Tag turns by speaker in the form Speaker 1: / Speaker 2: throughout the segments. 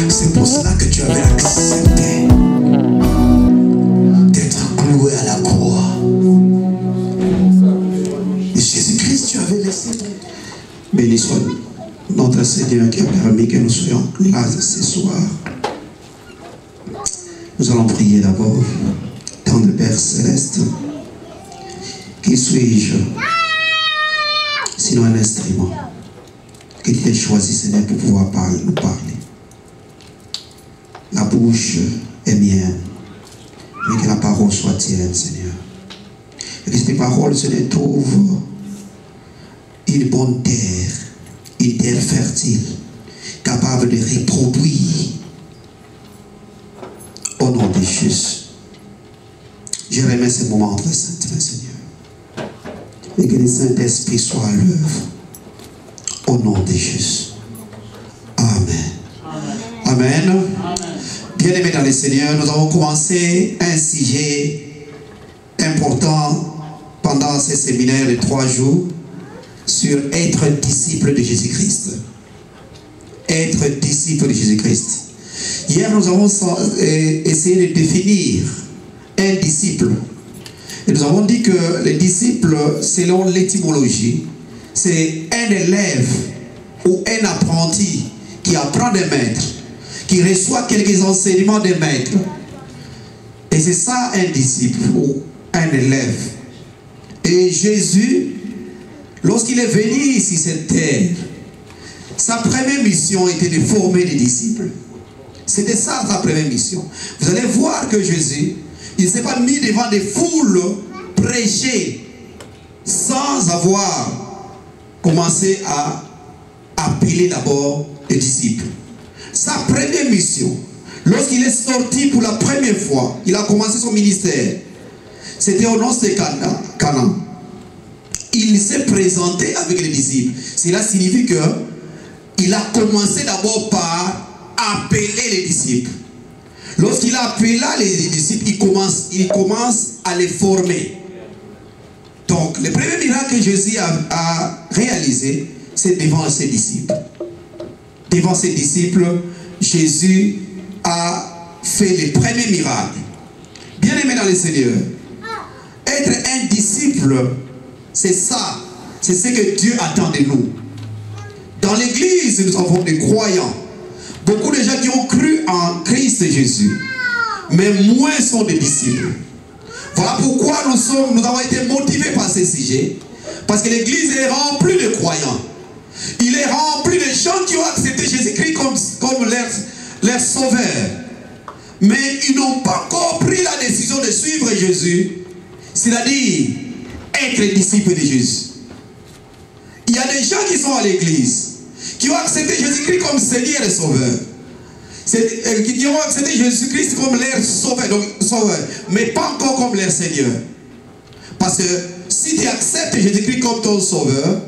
Speaker 1: C'est pour cela que tu avais accepté d'être cloué à la croix. Et Jésus-Christ, tu avais laissé. Béni soit notre Seigneur qui a permis que nous soyons là ce soir. Nous allons prier d'abord. Tendre Père Céleste, qui suis-je sinon un instrument que tu as choisi, Seigneur, pour pouvoir nous parler. La bouche est mienne, mais que la parole soit tienne, Seigneur. Et que cette parole, Seigneur, trouve une bonne terre, une terre fertile, capable de reproduire au nom de Jésus. Je remets ce moment entre saintes mains, Seigneur. Et que le Saint-Esprit soit à l'œuvre. Au nom de Jésus. Amen. Amen. Amen. Bien-aimés dans le Seigneur, nous avons commencé un sujet important pendant ce séminaire de 3 jours sur être disciple de Jésus-Christ. Être disciple de Jésus-Christ. Hier, nous avons essayé de définir un disciple. Et nous avons dit que le disciple, selon l'étymologie, c'est un élève ou un apprenti qui apprend des maîtres, qui reçoit quelques enseignements des maîtres. Et c'est ça un disciple ou un élève. Et Jésus, lorsqu'il est venu ici sur cette terre, sa première mission était de former des disciples. C'était ça sa première mission. Vous allez voir que Jésus, il ne s'est pas mis devant des foules prêcher sans avoir commencé à appeler d'abord les disciples. Sa première mission, lorsqu'il est sorti pour la première fois, il a commencé son ministère. C'était au nom de Canaan. Il s'est présenté avec les disciples. Cela signifie qu'il a commencé d'abord par appeler les disciples. Lorsqu'il a appelé les disciples, il commence à les former. Donc, le premier miracle que Jésus a réalisé, c'est devant ses disciples. Devant ses disciples, Jésus a fait le premier miracle. Bien-aimé dans le Seigneur, être un disciple, c'est ça. C'est ce que Dieu attend de nous. Dans l'église, nous avons des croyants. Beaucoup de gens qui ont cru en Christ Jésus, mais moins sont des disciples. Voilà pourquoi nous avons été motivés par ce sujet. Parce que l'église est remplie de croyants. Il est rempli de gens qui ont accepté Jésus-Christ comme leur sauveur. Mais ils n'ont pas encore pris la décision de suivre Jésus. C'est-à-dire être disciples de Jésus. Il y a des gens qui sont à l'église, qui ont accepté Jésus-Christ comme Seigneur et Sauveur. Qui ont accepté Jésus-Christ comme leur sauveur, mais pas encore comme leur Seigneur. Parce que si tu acceptes Jésus-Christ comme ton sauveur,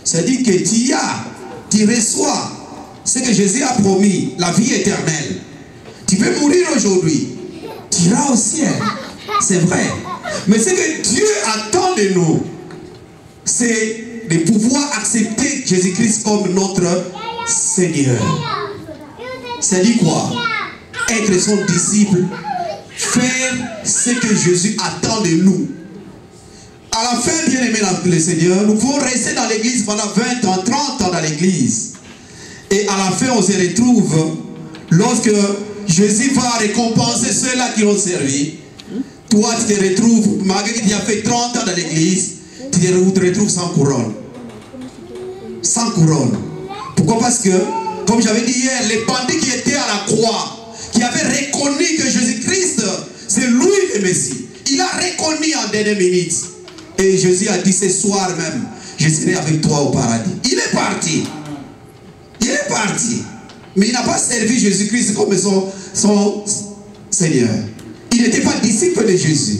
Speaker 1: ça dit que tu reçois ce que Jésus a promis, la vie éternelle. Tu peux mourir aujourd'hui, tu iras au ciel, c'est vrai. Mais ce que Dieu attend de nous, c'est de pouvoir accepter Jésus-Christ comme notre Seigneur. Ça dit quoi? Être son disciple, faire ce que Jésus attend de nous. À la fin, bien aimé dans le Seigneur, nous pouvons rester dans l'église pendant 20 ans, 30 ans dans l'église. Et à la fin, on se retrouve lorsque Jésus va récompenser ceux-là qui l'ont servi. Toi, tu te retrouves, malgré que tu as fait 30 ans dans l'église, tu te retrouves sans couronne. Sans couronne. Pourquoi? Parce que, comme j'avais dit hier, les bandits qui étaient à la croix, qui avaient reconnu que Jésus-Christ, c'est lui le Messie. Il a reconnu en dernière minute. Et Jésus a dit ce soir même, je serai avec toi au paradis. Il est parti. Il est parti. Mais il n'a pas servi Jésus-Christ comme son Seigneur. Il n'était pas disciple de Jésus.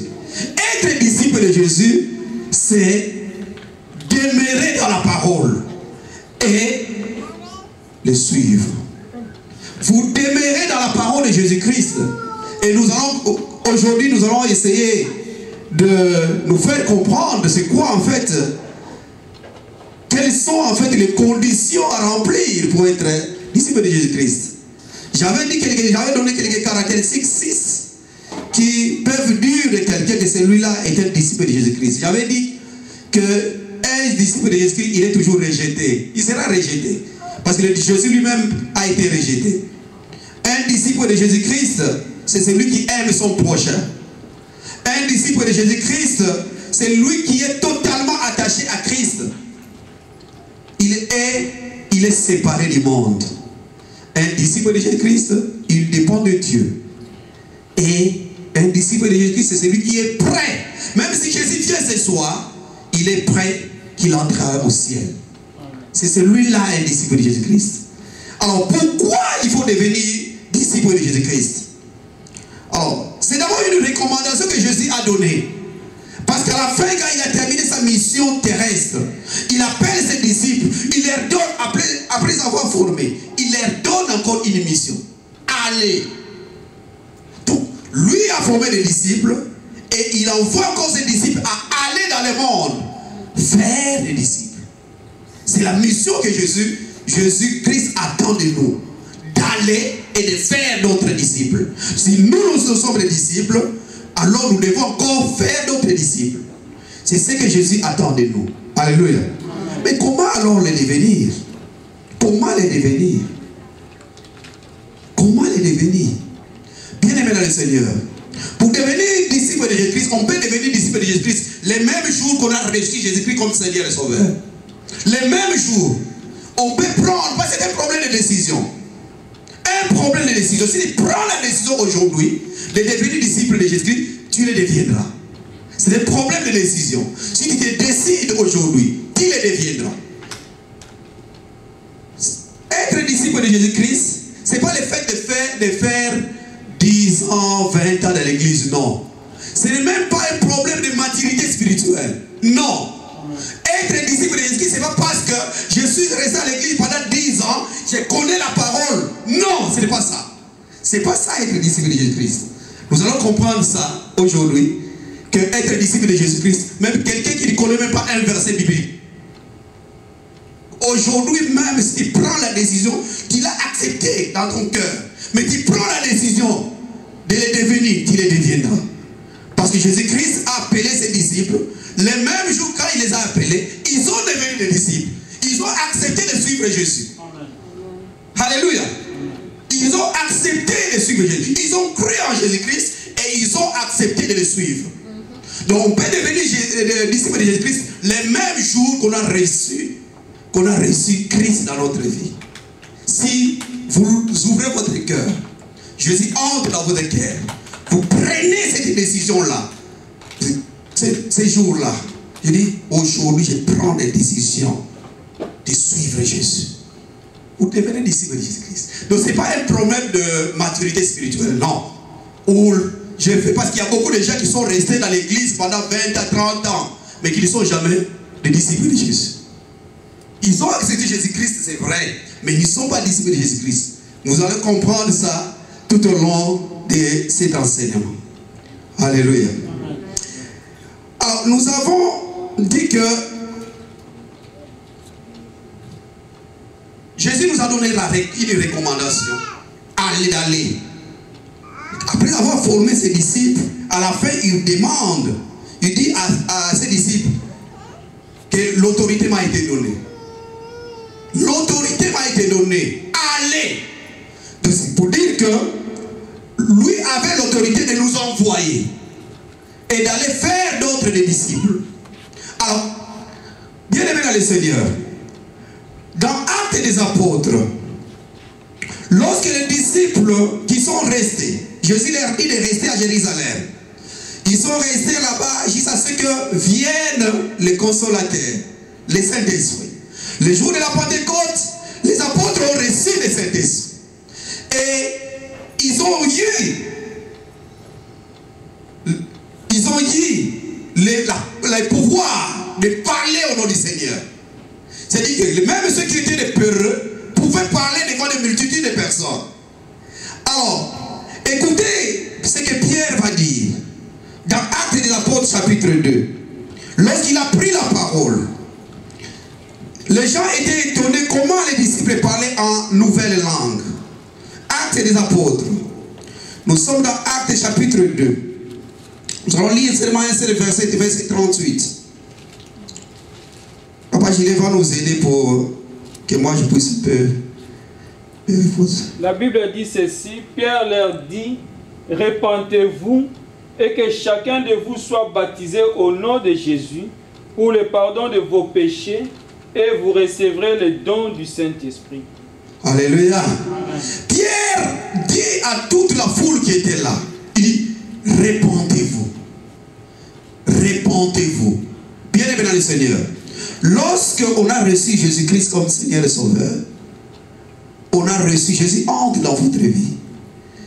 Speaker 1: Être disciple de Jésus, c'est demeurer dans la parole et le suivre. Vous demeurez dans la parole de Jésus-Christ. Et aujourd'hui, nous allons essayer de nous faire comprendre c'est quoi en fait, quelles sont en fait les conditions à remplir pour être disciple de Jésus-Christ. J'avais donné quelques caractéristiques 6 qui peuvent dire de quelqu'un que celui-là est un disciple de Jésus-Christ. J'avais dit qu'un disciple de Jésus-Christ, il est toujours rejeté. Il sera rejeté. Parce que Jésus lui-même a été rejeté. Un disciple de Jésus-Christ, c'est celui qui aime son prochain. Un disciple de Jésus-Christ, c'est lui qui est totalement attaché à Christ. Il est séparé du monde. Un disciple de Jésus-Christ, il dépend de Dieu. Et un disciple de Jésus-Christ, c'est celui qui est prêt. Même si Jésus vient ce soir, il est prêt qu'il entrera au ciel. C'est celui-là un disciple de Jésus-Christ. Alors pourquoi il faut devenir disciple de Jésus-Christ? Alors, c'est d'abord une recommandation que Jésus a donnée. Parce qu'à la fin, quand il a terminé sa mission terrestre, il appelle ses disciples, il leur donne, après avoir formé, il leur donne encore une mission. Allez. Donc, lui a formé des disciples et il envoie encore ses disciples à aller dans le monde, faire des disciples. C'est la mission que Jésus-Christ attend de nous. D'aller et de faire d'autres disciples. Si nous sommes des disciples, alors nous devons encore faire d'autres disciples. C'est ce que Jésus attend de nous. Alléluia. Mais comment alors les devenir? Comment les devenir? Comment les devenir? Bien-aimés dans le Seigneur, pour devenir disciple de Jésus-Christ, on peut devenir disciple de Jésus-Christ les mêmes jours qu'on a reçu Jésus-Christ comme Seigneur et Sauveur. Les mêmes jours. On peut prendre, parce que c'est un problème de décision. Un problème de décision. Si tu prends la décision aujourd'hui de devenir disciple de Jésus-Christ, tu le deviendras. C'est un problème de décision. Si tu te décides aujourd'hui, tu le deviendras. Être disciple de Jésus-Christ, ce n'est pas le fait de faire 10 ans, 20 ans dans l'église, non. Ce n'est même pas un problème de maturité spirituelle. Non. Être disciple de Jésus-Christ, ce n'est pas parce que je suis resté à l'église pendant 10 ans, je connais la parole. Non, ce n'est pas ça. Ce n'est pas ça être disciple de Jésus-Christ. Nous allons comprendre ça aujourd'hui, que être disciple de Jésus-Christ, même quelqu'un qui ne connaît même pas un verset biblique. Aujourd'hui même, si tu prends la décision, tu l'as accepté dans ton cœur, mais tu prends la décision de le devenir, tu le deviendras. Parce que Jésus-Christ a appelé ses disciples, les mêmes jours quand il les a appelés, ils ont devenu des disciples. Ils ont accepté de suivre Jésus. Amen. Alléluia. Ils ont accepté de suivre Jésus. Ils ont cru en Jésus-Christ et ils ont accepté de le suivre. Donc on peut devenir disciple de Jésus-Christ les mêmes jours qu'on a reçu Christ dans notre vie. Si vous ouvrez votre cœur, Jésus entre dans votre cœur, vous prenez cette décision-là, ces jours-là, je dis, aujourd'hui je prends des décisions de suivre Jésus. Vous devenez disciple de Jésus-Christ. Donc ce n'est pas un problème de maturité spirituelle, non. Ou je fais parce qu'il y a beaucoup de gens qui sont restés dans l'église pendant 20 à 30 ans, mais qui ne sont jamais des disciples de Jésus. Ils ont accepté Jésus-Christ, c'est vrai, mais ils ne sont pas disciples de Jésus-Christ. Nous allons comprendre ça tout au long de cet enseignement. Alléluia. Alors, nous avons dit que Jésus nous a donné une recommandation. Allez d'aller. Après avoir formé ses disciples, à la fin, il demande, il dit à ses disciples que l'autorité m'a été donnée. L'autorité m'a été donnée. Allez. C'est pour dire que lui avait l'autorité de nous envoyer et d'aller faire d'autres des disciples. Alors, bien aimé dans le Seigneur, dans Actes des Apôtres, lorsque les disciples qui sont restés, Jésus leur dit de rester à Jérusalem. Ils sont restés là-bas jusqu'à ce que viennent les consolateurs, les Saint-Esprit. Le jour de la Pentecôte, les apôtres ont reçu le Saint-Esprit. Et ils ont eu le pouvoir de parler au nom du Seigneur. C'est-à-dire que même ceux qui étaient des peureux pouvaient parler devant des multitudes de personnes. Alors, écoutez ce que Pierre va dire dans Actes des Apôtres chapitre 2. Lorsqu'il a pris la parole, les gens étaient étonnés comment les disciples parlaient en nouvelle langue. Actes des apôtres. Nous sommes dans Actes chapitre 2. Nous allons lire seulement un seul verset 38. Papa Gilles va nous aider pour que moi je puisse un peu...
Speaker 2: La Bible dit ceci, Pierre leur dit, répentez-vous et que chacun de vous soit baptisé au nom de Jésus pour le pardon de vos péchés et vous recevrez le don du Saint-Esprit.
Speaker 1: Alléluia. Pierre dit à toute la foule qui était là, il dit, répentez-vous. Répentez-vous. Bien aimé dans le Seigneur, lorsque on a reçu Jésus-Christ comme Seigneur et Sauveur, on a reçu Jésus entre dans votre vie.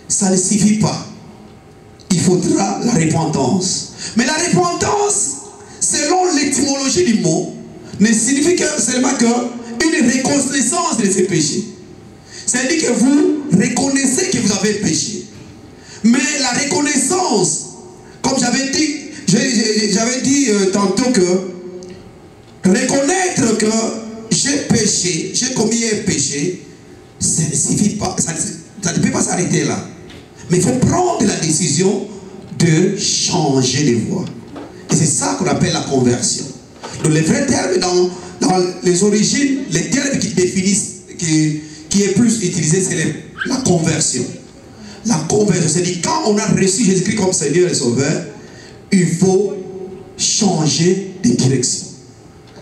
Speaker 1: Ça ne suffit pas. Il faudra la repentance. Mais la repentance, selon l'étymologie du mot, ne signifie que seulement qu'une reconnaissance de ses péchés. C'est-à-dire que vous reconnaissez que vous avez péché. Mais la reconnaissance, comme j'avais dit tantôt que reconnaître que j'ai péché, j'ai commis un péché, ça ne suffit pas, ça ne peut pas s'arrêter là. Mais il faut prendre la décision de changer de voie. Et c'est ça qu'on appelle la conversion. Donc les vrais termes dans les origines, les termes qui définissent, qui est plus utilisé, c'est la conversion. La conversion, c'est-à-dire quand on a reçu Jésus-Christ comme Seigneur et Sauveur, il faut changer de direction.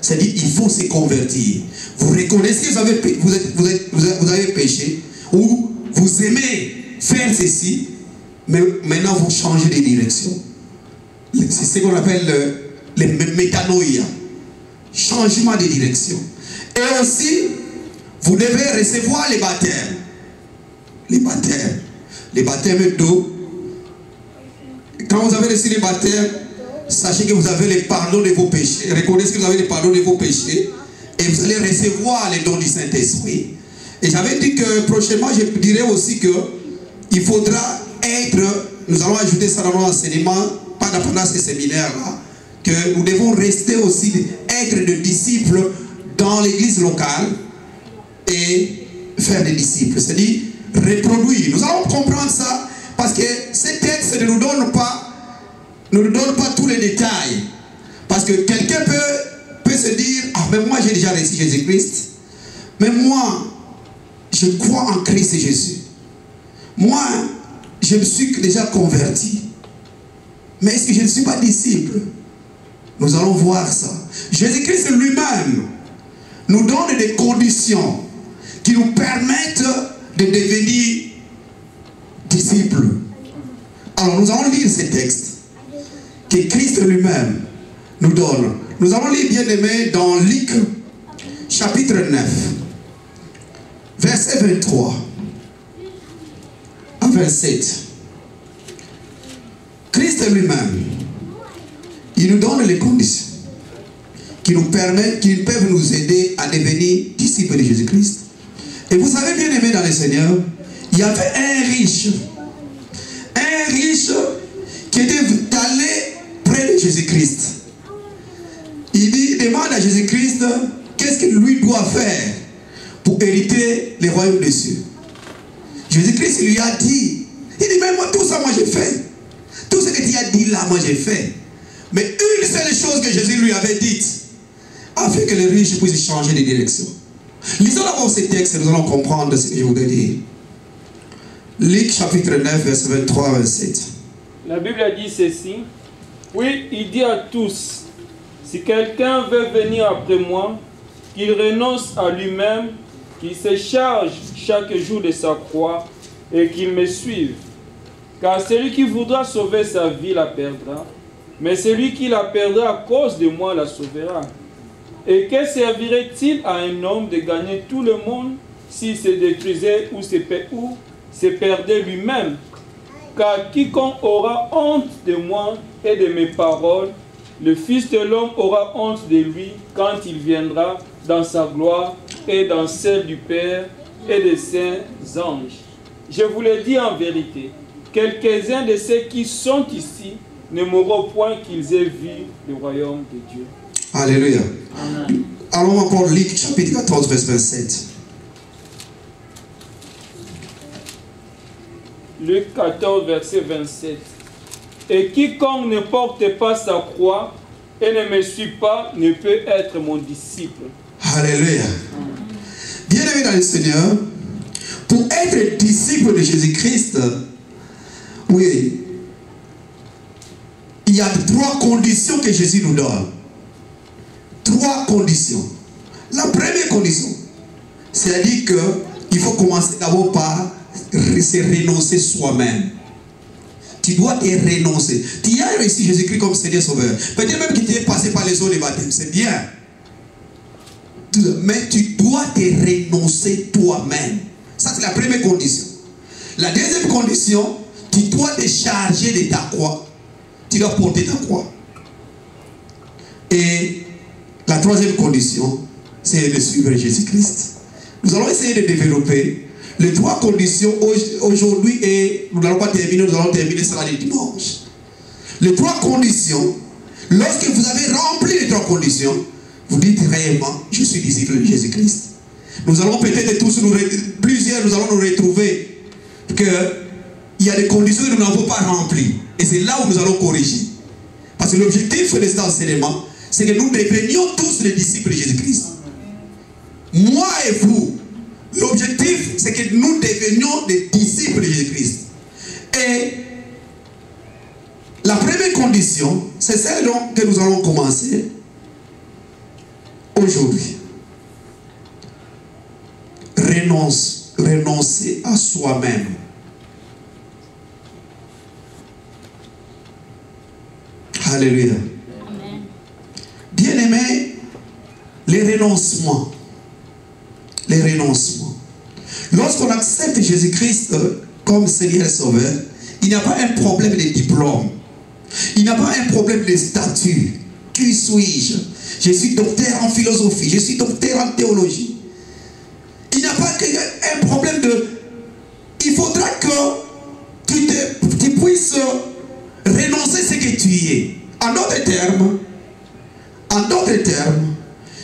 Speaker 1: C'est-à-dire il faut se convertir. Vous reconnaissez que vous avez péché, ou vous aimez faire ceci, mais maintenant vous changez de direction. C'est ce qu'on appelle le métanoïa. Changement de direction. Et aussi, vous devez recevoir les baptêmes. Les baptêmes. Les baptêmes d'eau. Quand vous avez reçu les baptêmes, sachez que vous avez le pardon de vos péchés. Reconnaissez que vous avez le pardon de vos péchés. Et vous allez recevoir les dons du Saint-Esprit. Et j'avais dit que prochainement, je dirais aussi que il faudra être, nous allons ajouter ça dans nos enseignements, pendant ces séminaires-là, que nous devons rester aussi, être des disciples dans l'église locale et faire des disciples. C'est-à-dire reproduire. Nous allons comprendre ça parce que ces textes ne nous donnent pas tous les détails. Parce que quelqu'un peut se dire, ah mais moi j'ai déjà reçu Jésus-Christ, mais moi je crois en Christ et Jésus. Moi je me suis déjà converti. Mais est-ce que je ne suis pas disciple? Nous allons voir ça. Jésus-Christ lui-même nous donne des conditions qui nous permettent de devenir disciples. Alors nous allons lire ces textes que Christ lui-même nous donne. Nous allons lire, bien aimé, dans Luc chapitre 9 verset 23 à 27. Christ lui-même, il nous donne les conditions qui nous permettent, qui peuvent nous aider à devenir disciples de Jésus-Christ. Et vous savez, bien aimé dans le Seigneur, il y avait un riche qui était allé près de Jésus-Christ. Il demande à Jésus-Christ qu'est-ce que lui doit faire pour hériter les royaumes des cieux. Jésus-Christ lui a dit, il dit, mais moi tout ça moi j'ai fait. Tout ce que tu as dit là, moi j'ai fait. Mais une seule chose que Jésus lui avait dite, afin que les riches puissent changer de direction. Lisons d'abord ces textes et nous allons comprendre ce que je voudrais dire. Luc chapitre 9, verset 23 à 27.
Speaker 2: La Bible a dit ceci. Oui, il dit à tous, si quelqu'un veut venir après moi, qu'il renonce à lui-même, qu'il se charge chaque jour de sa croix et qu'il me suive. Car celui qui voudra sauver sa vie la perdra, mais celui qui la perdra à cause de moi la sauvera. Et que servirait-il à un homme de gagner tout le monde s'il se détruisait ou se perdait lui-même? Car quiconque aura honte de moi et de mes paroles, le Fils de l'homme aura honte de lui quand il viendra dans sa gloire et dans celle du Père et des saints anges. Je vous le dis en vérité, quelques-uns de ceux qui sont ici ne mourront point qu'ils aient vu le royaume de Dieu.
Speaker 1: Alléluia.
Speaker 2: Amen.
Speaker 1: Allons encore Luc chapitre 14, verset 27.
Speaker 2: Luc 14, verset 27. Et quiconque ne porte pas sa croix et ne me suit pas ne peut être mon disciple.
Speaker 1: Alléluia. Bien-aimés dans le Seigneur, pour être disciple de Jésus-Christ, oui, il y a 3 conditions que Jésus nous donne. 3 conditions. La première condition, c'est-à-dire qu'il faut commencer d'abord par se renoncer soi-même. Tu dois te renoncer. Tu as reçu Jésus-Christ comme Seigneur Sauveur. Peut-être même qu'il t'est passé par les eaux de baptême, c'est bien. Mais tu dois te renoncer toi-même. Ça, c'est la première condition. La deuxième condition, tu dois te charger de ta croix. Tu dois porter ta croix. Et la troisième condition, c'est de suivre Jésus-Christ. Nous allons essayer de développer les 3 conditions aujourd'hui et nous n'allons pas terminer, nous allons terminer ça le dimanche. Les 3 conditions, lorsque vous avez rempli les 3 conditions, vous dites réellement, je suis disciple de Jésus-Christ. Nous allons peut-être tous, plusieurs, nous allons nous retrouver qu'il y a des conditions que nous n'avons pas remplies. Et c'est là où nous allons corriger. Parce que l'objectif de cet enseignement, c'est que nous devenions tous les disciples de Jésus-Christ. Moi et vous, l'objectif, c'est que nous devenions des disciples de Jésus-Christ. Et la première condition, c'est celle donc que nous allons commencer aujourd'hui. Renoncer à soi-même. Alléluia. Bien-aimés, les renoncements. Les renoncements. Lorsqu'on accepte Jésus-Christ comme Seigneur et Sauveur, il n'y a pas un problème de diplôme. Il n'y a pas un problème de statut. Qui suis-je? Je suis docteur en philosophie. Je suis docteur en théologie. Il n'y a pas un problème de... Il faudra que tu puisses renoncer à ce que tu es. En d'autres termes,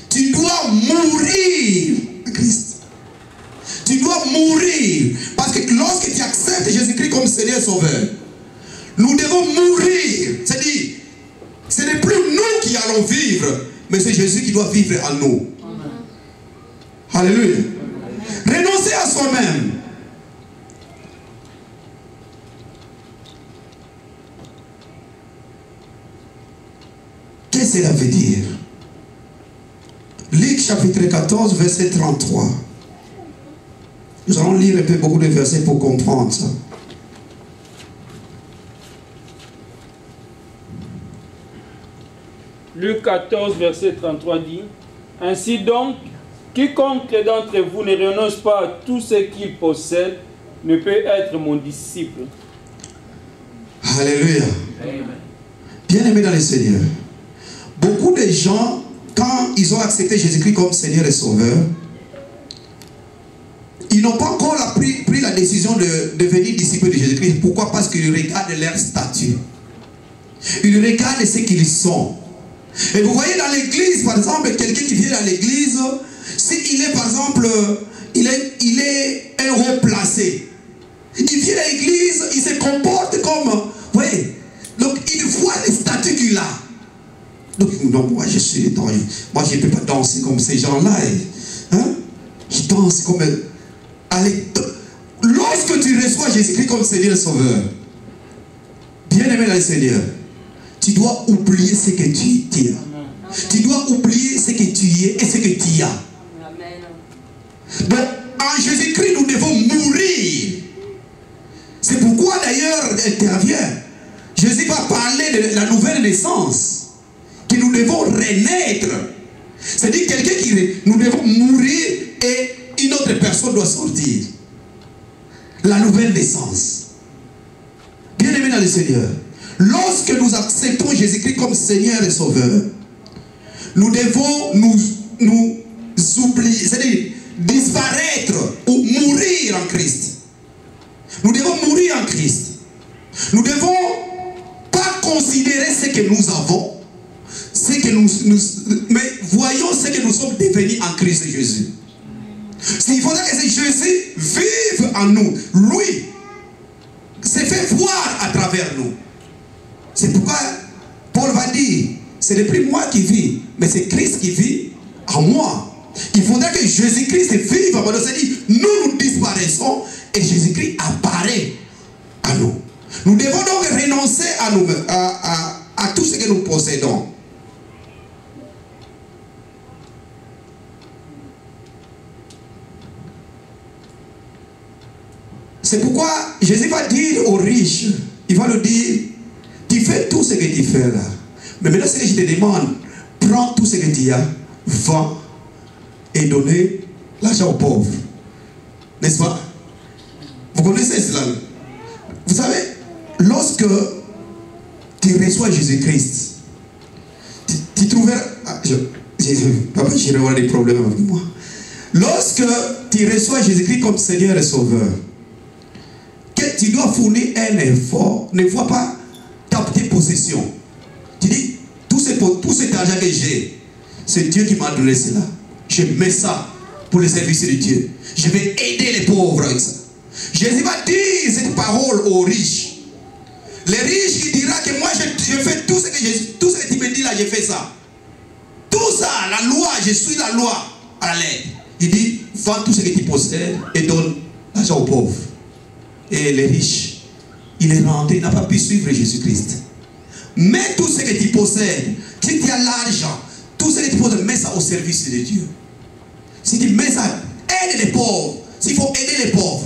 Speaker 1: tu dois mourir à Christ. Tu dois mourir. Parce que lorsque tu acceptes Jésus-Christ comme Seigneur Sauveur, nous devons mourir. C'est-à-dire, ce n'est plus nous qui allons vivre, mais c'est Jésus qui doit vivre en nous. Amen. Alléluia. Amen. Renoncer à soi-même. Qu'est-ce que cela veut dire? Luc chapitre 14, verset 33. Nous allons lire un peu beaucoup de versets pour comprendre ça.
Speaker 2: Luc 14, verset 33 dit: Ainsi donc, quiconque d'entre vous ne renonce pas à tout ce qu'il possède ne peut être mon disciple.
Speaker 1: Alléluia. Bien-aimés dans le Seigneur, beaucoup de gens, quand ils ont accepté Jésus-Christ comme Seigneur et Sauveur, ils n'ont pas encore pris la décision de devenir disciples de Jésus-Christ. Pourquoi? Parce qu'ils regardent leur statut. Ils regardent ce qu'ils sont. Et vous voyez dans l'église, par exemple, quelqu'un qui vient dans l'église, s'il est, par exemple, il est un haut placé. Il vient à l'église, il se comporte comme, vous voyez, donc il voit les statuts qu'il a. Donc, non, moi je ne peux pas danser comme ces gens-là. Hein? Je danse comme... Allez, lorsque tu reçois Jésus-Christ comme Seigneur et Sauveur, bien-aimé dans le Seigneur, tu dois oublier ce que tu as. Tu dois oublier ce que tu es et ce que tu as. Donc, en Jésus-Christ, nous devons mourir. C'est pourquoi d'ailleurs intervient. Jésus va parler de la nouvelle naissance. Que nous devons renaître. C'est-à-dire quelqu'un qui... Nous devons mourir et une autre personne doit sortir. La nouvelle naissance. Bien-aimés dans le Seigneur, lorsque nous acceptons Jésus-Christ comme Seigneur et Sauveur, nous devons nous oublier, c'est-à-dire disparaître ou mourir en Christ. Nous devons mourir en Christ. Nous ne devons pas considérer ce que nous avons, mais voyons ce que nous sommes devenus en Christ Jésus. Il faudra que Jésus vive en nous. Lui, fait voir à travers nous. C'est pourquoi Paul va dire, ce n'est plus moi qui vis, mais c'est Christ qui vit en moi. Il faudra que Jésus-Christ vive en moi. C'est-à-dire, nous disparaissons et Jésus-Christ apparaît à nous. Nous devons donc renoncer à tout ce que nous possédons. C'est pourquoi Jésus va dire aux riches, il va leur dire, tu fais tout ce que tu fais là. Mais maintenant, ce que je te demande, prends tout ce que tu as, vends et donnez l'argent aux pauvres. N'est-ce pas? Vous connaissez cela? Vous savez, lorsque tu reçois Jésus-Christ, tu trouveras... Papa, j'irai avoir des problèmes avec moi. Lorsque tu reçois Jésus-Christ comme Seigneur et Sauveur, que tu dois fournir un effort, ne vois pas tes possessions. Tu dis, tout cet argent que j'ai, c'est Dieu qui m'a donné cela. Je mets ça pour le service de Dieu. Je vais aider les pauvres avec ça. Jésus va dire cette parole aux riches. Les riches qui diront que moi je fais tout ce que tu me dis là, je fais ça. Tout ça, la loi, je suis la loi à la lettre. Il dit, vends tout ce que tu possèdes et donne l'argent aux pauvres. Et les riches, il est rentré, il n'a pas pu suivre Jésus-Christ. Mets tout ce que tu possèdes, si tu as l'argent, tout ce que tu possèdes, mets ça au service de Dieu. Si tu mets ça, aide les pauvres. S'il faut aider les pauvres.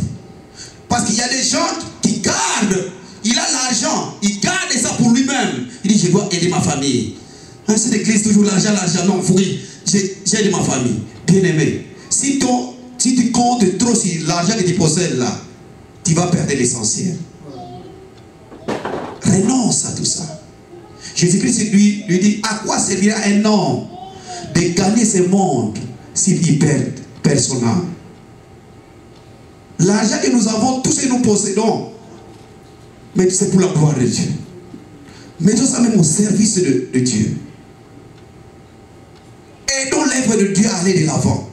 Speaker 1: Parce qu'il y a des gens qui gardent, il a l'argent, il garde ça pour lui-même. Il dit, je dois aider ma famille. Hein, cette église, toujours l'argent, non, oui, j'aide ma famille. Bien aimé, si tu comptes trop sur l'argent que tu possèdes là, tu vas perdre l'essentiel. Renonce à tout ça. Jésus-Christ lui dit, à quoi servira un homme de gagner ce monde s'il perd son âme? L'argent que nous avons, tout ce que nous possédons, mais c'est pour la gloire de Dieu. Mettons ça même au service de Dieu. Aidons l'œuvre de Dieu à aller de l'avant.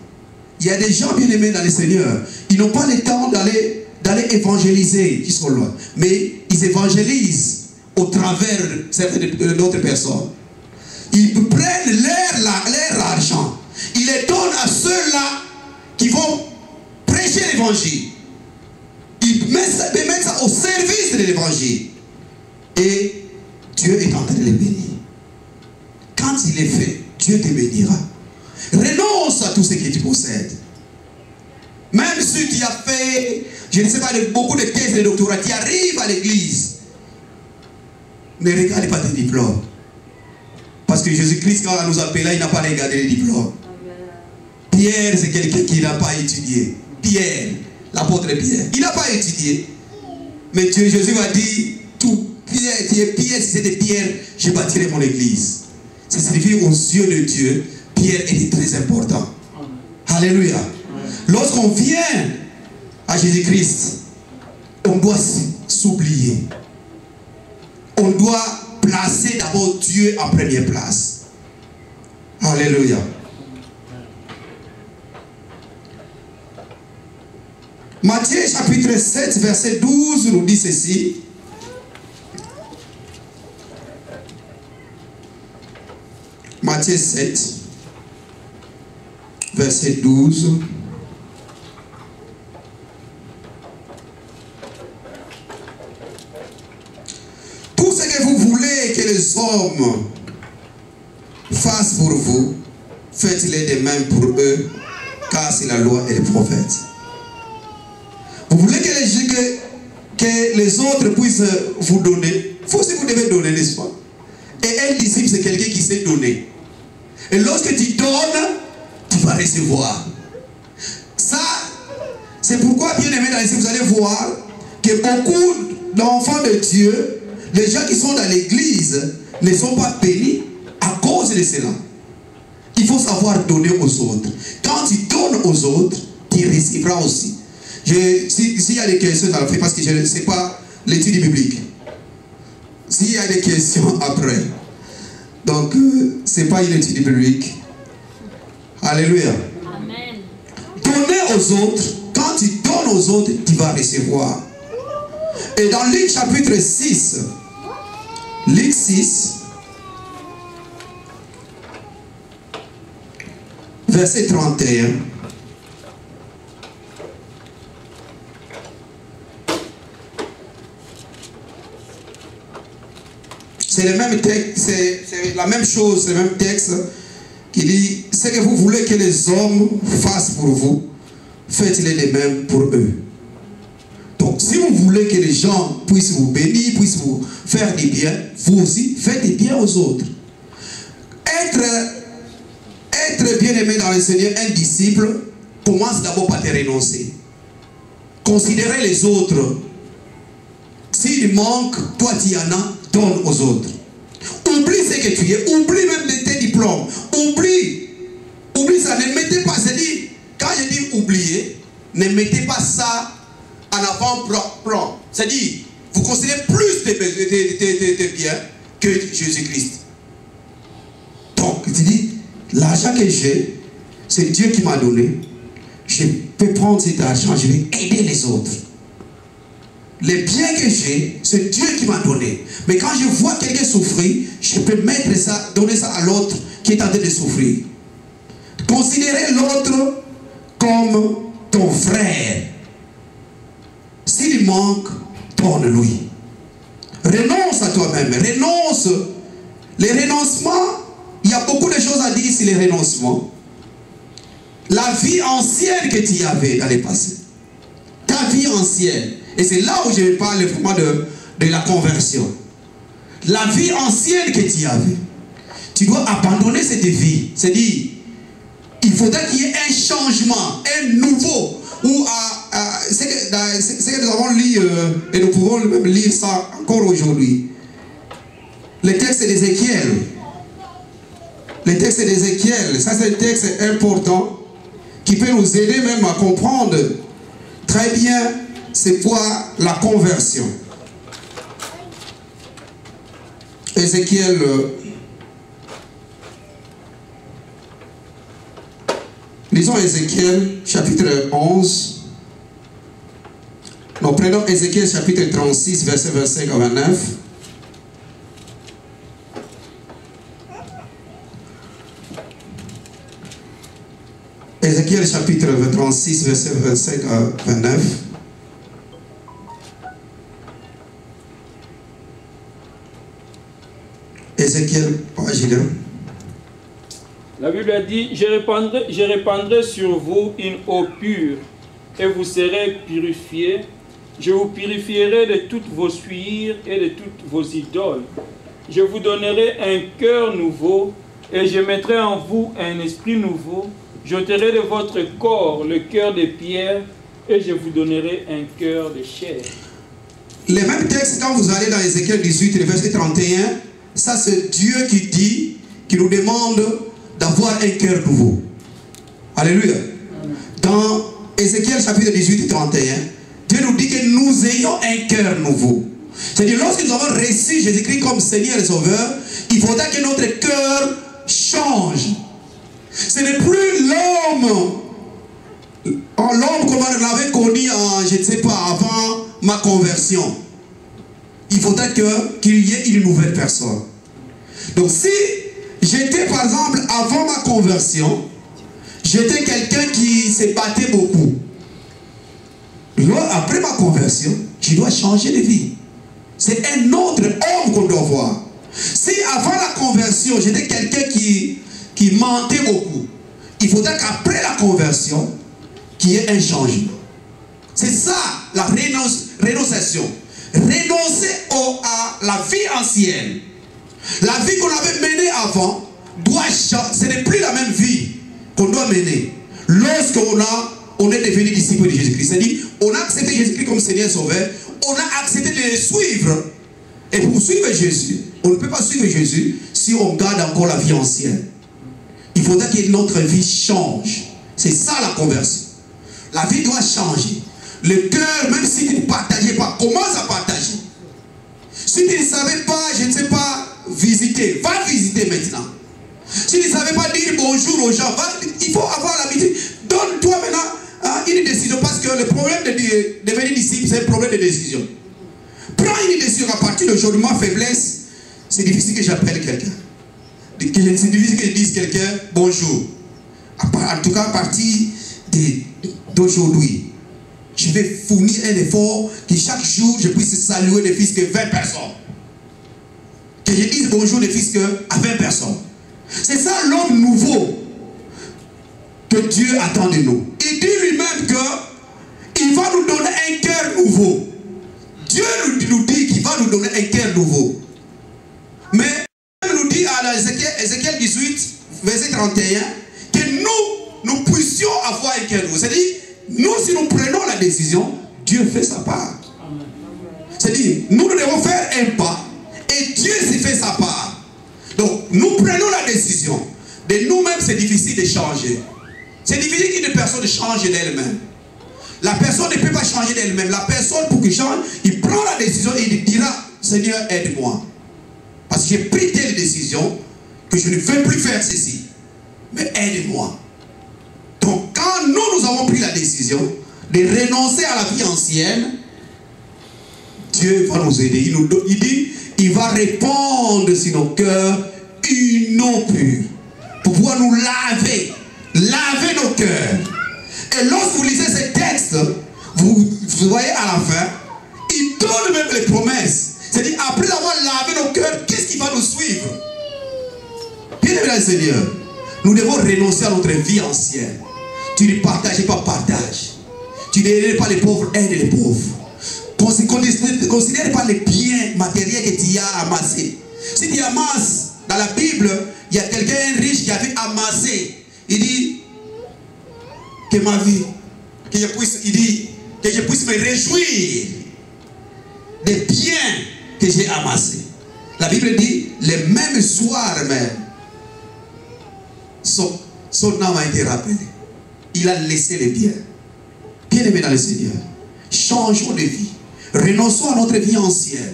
Speaker 1: Il y a des gens bien aimés dans le Seigneur, ils n'ont pas le temps d'aller évangéliser jusqu'au loin, mais ils évangélisent au travers d'autres personnes. Ils prennent leur argent, ils les donnent à ceux-là qui vont prêcher l'évangile. Ils mettent ça au service de l'évangile. Et Dieu est en train de les bénir. Quand il est fait, Dieu te bénira. Renonce à tout ce que tu possèdes. Même si tu as fait, je ne sais pas, beaucoup de thèses de doctorat, tu arrives à l'église. Ne regarde pas tes diplômes. Parce que Jésus-Christ, quand il nous appelle, il n'a pas regardé les diplômes. Pierre, c'est quelqu'un qui n'a pas étudié. Pierre, l'apôtre Pierre, il n'a pas étudié. Mais Jésus va dire, tout Pierre, tu es Pierre, si c'était Pierre, je bâtirai mon église. Ça signifie aux yeux de Dieu, Pierre est très important. Alléluia. Lorsqu'on vient à Jésus-Christ, on doit s'oublier. On doit placer d'abord Dieu en première place. Alléluia. Matthieu chapitre 7, verset 12 nous dit ceci. Matthieu 7, verset 12. Tout ce que vous voulez que les hommes fassent pour vous, faites-le de même pour eux, car c'est la loi et les prophètes. Vous voulez que les autres puissent vous donner, vous aussi vous devez donner, n'est-ce pas? Et un disciple, c'est quelqu'un qui sait donner. Et lorsque tu donnes, tu vas recevoir. Ça, c'est pourquoi, bien aimé dans les vous allez voir que beaucoup d'enfants de Dieu, les gens qui sont dans l'église, ne sont pas bénis à cause de cela. Il faut savoir donner aux autres. Quand tu donnes aux autres, tu recevras aussi. S'il y a des questions, ça le fait parce que je ne sais pas l'étude biblique. S'il y a des questions après. Donc, ce n'est pas une étude biblique. Alléluia. Amen. Donner aux autres, quand tu donnes aux autres, tu vas recevoir. Et dans Luc chapitre 6, Luc 6, verset 31. C'est le même texte, c'est la même chose, c'est le même texte qui dit, ce que vous voulez que les hommes fassent pour vous, faites-les de même pour eux. Donc, si vous voulez que les gens puissent vous bénir, puissent vous faire du bien, vous aussi, faites du bien aux autres. Être bien-aimé dans le Seigneur, un disciple, commence d'abord par te renoncer. Considérer les autres. S'il manque, toi tu en as, donne aux autres. Oublie ce que tu es, oublie même de tes diplômes. Oublie ça, ne mettez pas, c'est-à-dire, quand je dis oublier, ne mettez pas ça en avant-plan. C'est-à-dire, vous considérez plus de biens que Jésus-Christ. Donc, tu dis, l'argent que j'ai, c'est Dieu qui m'a donné. Je peux prendre cet argent, je vais aider les autres. Les biens que j'ai, c'est Dieu qui m'a donné. Mais quand je vois quelqu'un souffrir, je peux mettre ça, donner ça à l'autre qui est en train de souffrir. Considérez l'autre comme ton frère. S'il manque, donne-lui. Renonce à toi-même. Renonce. Les renoncements, il y a beaucoup de choses à dire sur les renoncements. La vie ancienne que tu avais dans le passé. Ta vie ancienne. Et c'est là où je parle vraiment de la conversion. La vie ancienne que tu avais. Tu dois abandonner cette vie. C'est-à-dire, il faudrait qu'il y ait un changement, un nouveau. C'est que nous avons lu, et nous pouvons même lire ça encore aujourd'hui. Le texte d'Ézéchiel. Le texte d'Ézéchiel, ça c'est un texte important qui peut nous aider même à comprendre très bien c'est quoi la conversion. Ézéchiel lisons Ézéchiel chapitre 11. Nous prenons Ézéchiel chapitre 36 verset 25 à 29. Ézéchiel chapitre 36 verset 25 à 29. Ézéchiel,
Speaker 2: la Bible a dit, je répandrai sur vous une eau pure et vous serez purifiés. Je vous purifierai de toutes vos souillures et de toutes vos idoles. Je vous donnerai un cœur nouveau et je mettrai en vous un esprit nouveau. J'ôterai de votre corps le cœur de pierre et je vous donnerai un cœur de chair.
Speaker 1: Les mêmes textes, quand vous allez dans Ézéchiel 18, le verset 31, ça c'est Dieu qui dit, qui nous demande d'avoir un cœur nouveau. Alléluia. Dans Ézéchiel chapitre 18, 31, Dieu nous dit que nous ayons un cœur nouveau. C'est-à-dire, lorsque nous avons reçu Jésus-Christ comme Seigneur et Sauveur, il faudra que notre cœur change. Ce n'est plus l'homme comme on l'avait connu, je ne sais pas, avant ma conversion. Il faudrait qu'il y ait une nouvelle personne. Donc si j'étais par exemple avant ma conversion, j'étais quelqu'un qui se battait beaucoup. Après ma conversion, je dois changer de vie. C'est un autre homme qu'on doit voir. Si avant la conversion, j'étais quelqu'un qui mentait beaucoup, il faudrait qu'après la conversion, qu'il y ait un changement. C'est ça la renonciation. Renoncer à la vie ancienne. La vie qu'on avait menée avant doit changer. Ce n'est plus la même vie qu'on doit mener. Lorsqu'on est devenu disciple de Jésus-Christ, c'est-à-dire on a accepté Jésus-Christ comme Seigneur Sauveur, on a accepté de le suivre. Et pour suivre Jésus, on ne peut pas suivre Jésus si on garde encore la vie ancienne. Il faudrait que notre vie change. C'est ça la conversion. La vie doit changer. Le cœur, même si tu ne partageais pas, commence à partager. Si tu ne savais pas, je ne sais pas, visiter, va visiter maintenant. Si tu ne savais pas dire bonjour aux gens, il faut avoir l'habitude. Donne-toi maintenant une décision, parce que le problème de devenir disciple, c'est un problème de décision. prends une décision à partir d'aujourd'hui, ma faiblesse, c'est difficile que j'appelle quelqu'un. C'est difficile que je dise quelqu'un bonjour. En tout cas, à partir d'aujourd'hui, je vais fournir un effort que chaque jour je puisse saluer ne fût-ce que 20 personnes. Que je dise bonjour ne fût-ce que à 20 personnes. C'est ça l'homme nouveau que Dieu attend de nous. Il dit lui-même qu'il va nous donner un cœur nouveau. Dieu nous dit qu'il va nous donner un cœur nouveau. Mais il nous dit à Ézéchiel 18, verset 31, que nous puissions avoir un cœur nouveau. C'est-à-dire, nous, si nous prenons la décision, Dieu fait sa part. C'est-à-dire, nous devons faire un pas et Dieu s'y fait sa part. Donc, nous prenons la décision. De nous-mêmes, c'est difficile de changer. C'est difficile qu'une personne change d'elle-même. La personne ne peut pas changer d'elle-même. La personne, pour qu'il change, il prend la décision et il dira, Seigneur, aide-moi. Parce que j'ai pris telle décision que je ne veux plus faire ceci. Mais aide-moi. Donc, quand nous avons pris la décision de renoncer à la vie ancienne, Dieu va nous aider. Il dit, il va répandre sur nos cœurs une eau pure pour pouvoir nous laver nos cœurs. Et lorsque vous lisez ces textes, vous voyez à la fin, il donne même les promesses. C'est-à-dire, après avoir lavé nos cœurs, qu'est-ce qui va nous suivre? Bien-aimé Seigneur, nous devons renoncer à notre vie ancienne. Tu ne partages pas, partage. Tu n'aides pas les pauvres, aide les pauvres. Considère pas les biens matériels que tu as amassés. Si tu amasses, dans la Bible, il y a quelqu'un riche qui avait amassé. Il dit que ma vie, que je puisse me réjouir des biens que j'ai amassés. La Bible dit, le même soir même, son âme a été rappelée. Il a laissé les biens. Bien-aimés dans le Seigneur, changeons de vie. Renonçons à notre vie ancienne.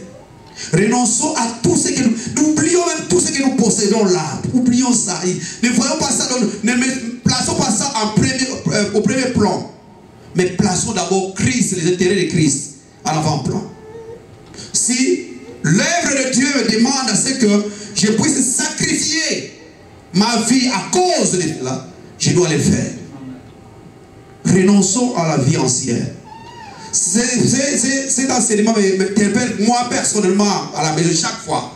Speaker 1: Renonçons à tout ce que nous oublions même tout ce que nous possédons là. Oublions ça. Ne voyons pas ça, ne plaçons pas ça au premier plan. Mais plaçons d'abord Christ, les intérêts de Christ à l'avant-plan. Si l'œuvre de Dieu me demande à ce que je puisse sacrifier ma vie à cause de cela, je dois le faire. Renonçons à la vie ancienne. Cet enseignement m'interpelle moi personnellement à la maison chaque fois.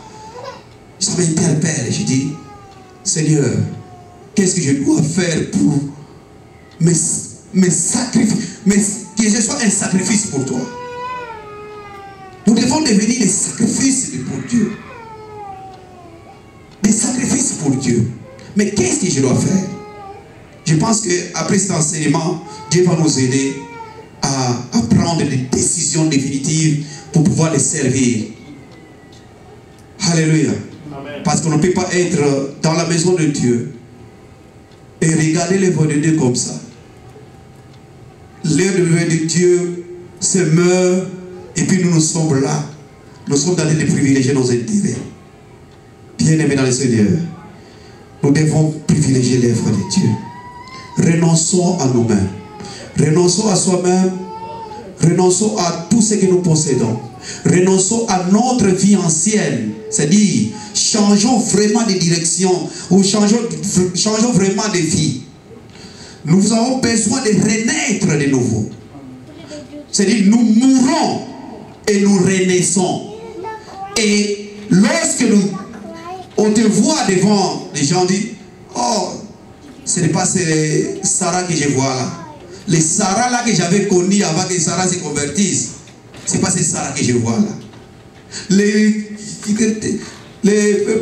Speaker 1: Ça m'interpelle. Je dis, Seigneur, qu'est-ce que je dois faire pour me sacrifier, que je sois un sacrifice pour toi. Nous devons devenir des sacrifices pour Dieu. Des sacrifices pour Dieu. Mais qu'est-ce que je dois faire? Je pense qu'après cet enseignement, Dieu va nous aider à prendre des décisions définitives pour pouvoir les servir. Alléluia. Amen. Parce qu'on ne peut pas être dans la maison de Dieu et regarder les voix de Dieu comme ça. L'heure de Dieu se meurt et puis nous sommes là. Nous sommes dans les privilégier nos intérêts. Bien-aimés dans le Seigneur, nous devons privilégier l'œuvre de Dieu. Renonçons à nous-mêmes. Renonçons à soi-même. Renonçons à tout ce que nous possédons. Renonçons à notre vie ancienne. C'est-à-dire, changeons vraiment de direction ou changeons vraiment de vie. Nous avons besoin de renaître de nouveau. C'est-à-dire, nous mourons et nous renaissons. Et lorsque on te voit devant les gens, dit, oh, ce n'est pas Sarah que je vois là. Les Sarah là que j'avais connu avant que Sarah se convertisse, ce n'est pas ces Sarah que je vois là. Les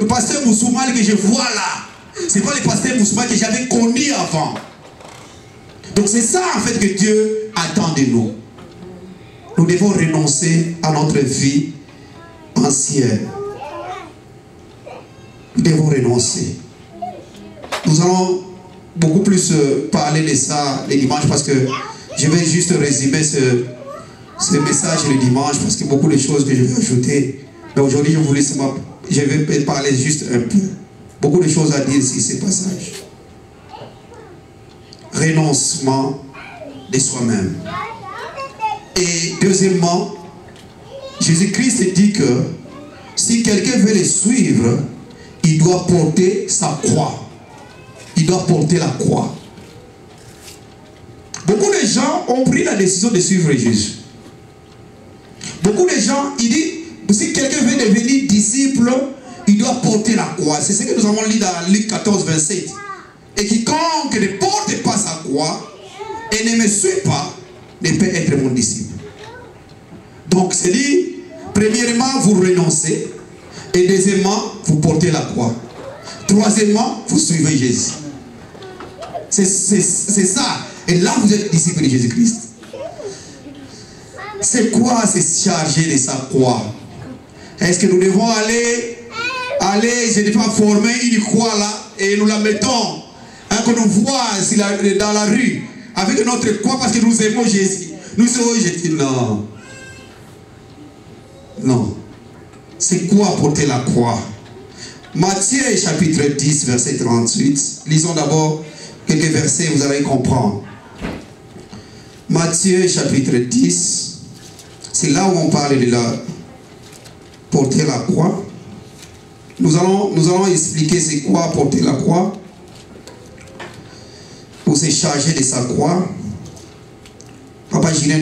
Speaker 1: pasteurs musulmans que je vois là, ce n'est pas les pasteurs musulmans que j'avais connus avant. Donc c'est ça en fait que Dieu attend de nous. Nous devons renoncer à notre vie ancienne. Nous devons renoncer. Nous allons beaucoup plus parler de ça les dimanches parce que je vais juste résumer ce message le dimanche parce que beaucoup de choses que je vais ajouter. Mais aujourd'hui, je vais parler juste un peu. Beaucoup de choses à dire sur ces passages. Renoncement de soi-même. Et deuxièmement, Jésus-Christ dit que si quelqu'un veut le suivre, il doit porter sa croix. Il doit porter la croix. Beaucoup de gens ont pris la décision de suivre Jésus. Beaucoup de gens, ils disent, si quelqu'un veut devenir disciple, il doit porter la croix. C'est ce que nous avons lu dans Luc 14, 27. Et quiconque ne porte pas sa croix et ne me suit pas, ne peut être mon disciple. Donc c'est dit, premièrement, vous renoncez. Et deuxièmement, vous portez la croix. Troisièmement, vous suivez Jésus. C'est ça. Et là, vous êtes disciple de Jésus-Christ. C'est quoi se charger de sa croix? Est-ce que nous devons aller, je ne vais pas former une croix là, et nous la mettons, hein, qu'on nous voit dans la rue, avec notre croix parce que nous aimons Jésus. Nous aimons Jésus. Non. Non. C'est quoi porter la croix? Matthieu chapitre 10, verset 38. Lisons d'abord quelques versets, vous allez comprendre. Matthieu chapitre 10. C'est là où on parle de la porter la croix. Nous allons expliquer c'est quoi porter la croix. Pour se charger de sa croix. Papa Julien,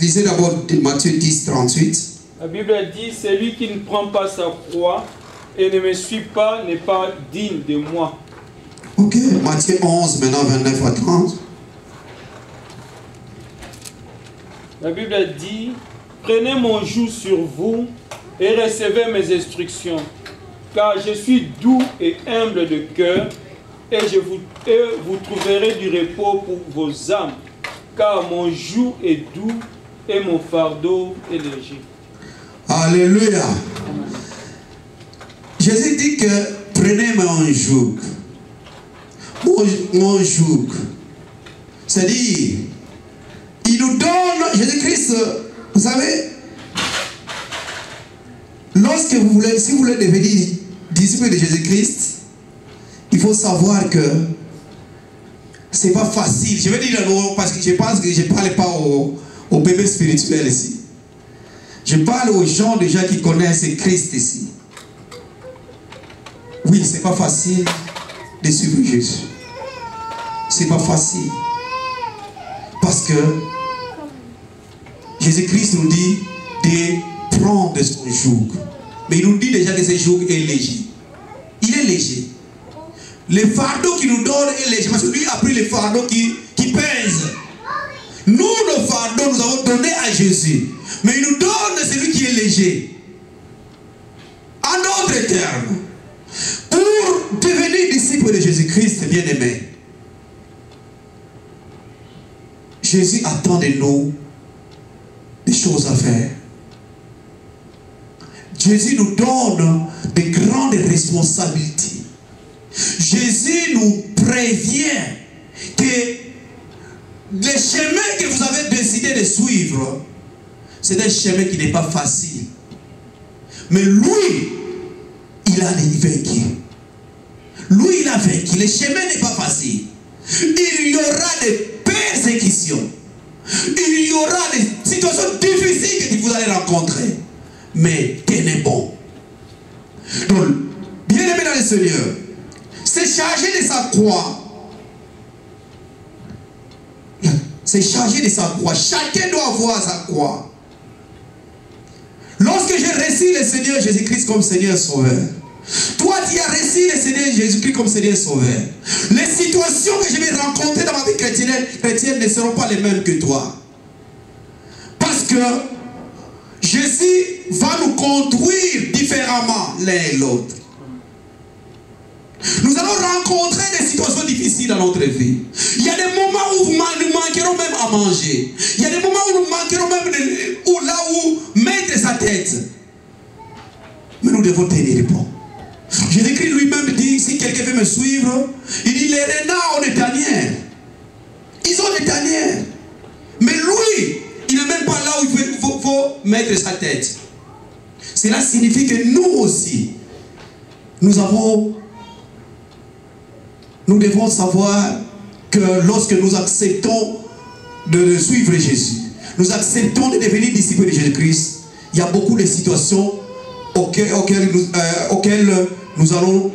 Speaker 1: lisez d'abord Matthieu 10, 38.
Speaker 2: La Bible dit, celui qui ne prend pas sa croix et ne me suit pas n'est pas digne de moi.
Speaker 1: Ok, Matthieu 11, maintenant 29 à 30.
Speaker 2: La Bible dit, prenez mon joug sur vous et recevez mes instructions, car je suis doux et humble de cœur, et vous trouverez du repos pour vos âmes, car mon joug est doux et mon fardeau est léger.
Speaker 1: Alléluia. Jésus dit que prenez mon joug. Mon joug. C'est-à-dire, il nous donne, Jésus-Christ, vous savez, lorsque si vous voulez devenir disciple de Jésus-Christ, il faut savoir que c'est pas facile. Je vais dire parce que je pense que je ne parle pas aux bébés spirituels ici. Je parle aux gens déjà qui connaissent Christ ici. Oui, c'est pas facile de suivre Jésus. C'est pas facile. Parce que Jésus-Christ nous dit de prendre son joug. Mais il nous dit déjà que ce joug est léger. Il est léger. Le fardeau qu'il nous donne est léger. Parce que lui a pris le fardeau qui pèse. Nous, le fardeau, nous avons donné à Jésus. Mais il nous donne celui qui est léger. En d'autres termes, pour devenir disciple de Jésus-Christ, bien-aimé, Jésus attend de nous des choses à faire. Jésus nous donne de grandes responsabilités. Jésus nous prévient que le chemin que vous avez décidé de suivre, c'est un chemin qui n'est pas facile. Mais lui, il a vaincu. Lui, il a vaincu. Le chemin n'est pas facile. Il y aura des persécutions. Il y aura des situations difficiles que vous allez rencontrer. Mais tenez bon. Donc, bien aimé dans le Seigneur, c'est charger de sa croix. C'est charger de sa croix. Chacun doit avoir sa croix. Lorsque j'ai reçu le Seigneur Jésus-Christ comme Seigneur Sauveur, toi tu as reçu le Seigneur Jésus-Christ comme Seigneur Sauveur, les situations que je vais rencontrer dans ma vie chrétienne ne seront pas les mêmes que toi. Parce que Jésus va nous conduire différemment l'un et l'autre. Nous allons rencontrer des situations difficiles dans notre vie. Il y a des moments où nous manquerons même à manger. Il y a des moments où nous manquerons même là où mettre sa tête. Mais nous devons tenir bon. Jésus-Christ lui-même dit, si quelqu'un veut me suivre, il dit, les renards ont des tanières. Ils ont des tanières. Mais lui, il n'est même pas là où il faut mettre sa tête. Cela signifie que nous aussi, nous devons savoir que lorsque nous acceptons de suivre Jésus, nous acceptons de devenir disciples de Jésus-Christ, il y a beaucoup de situations auxquelles nous allons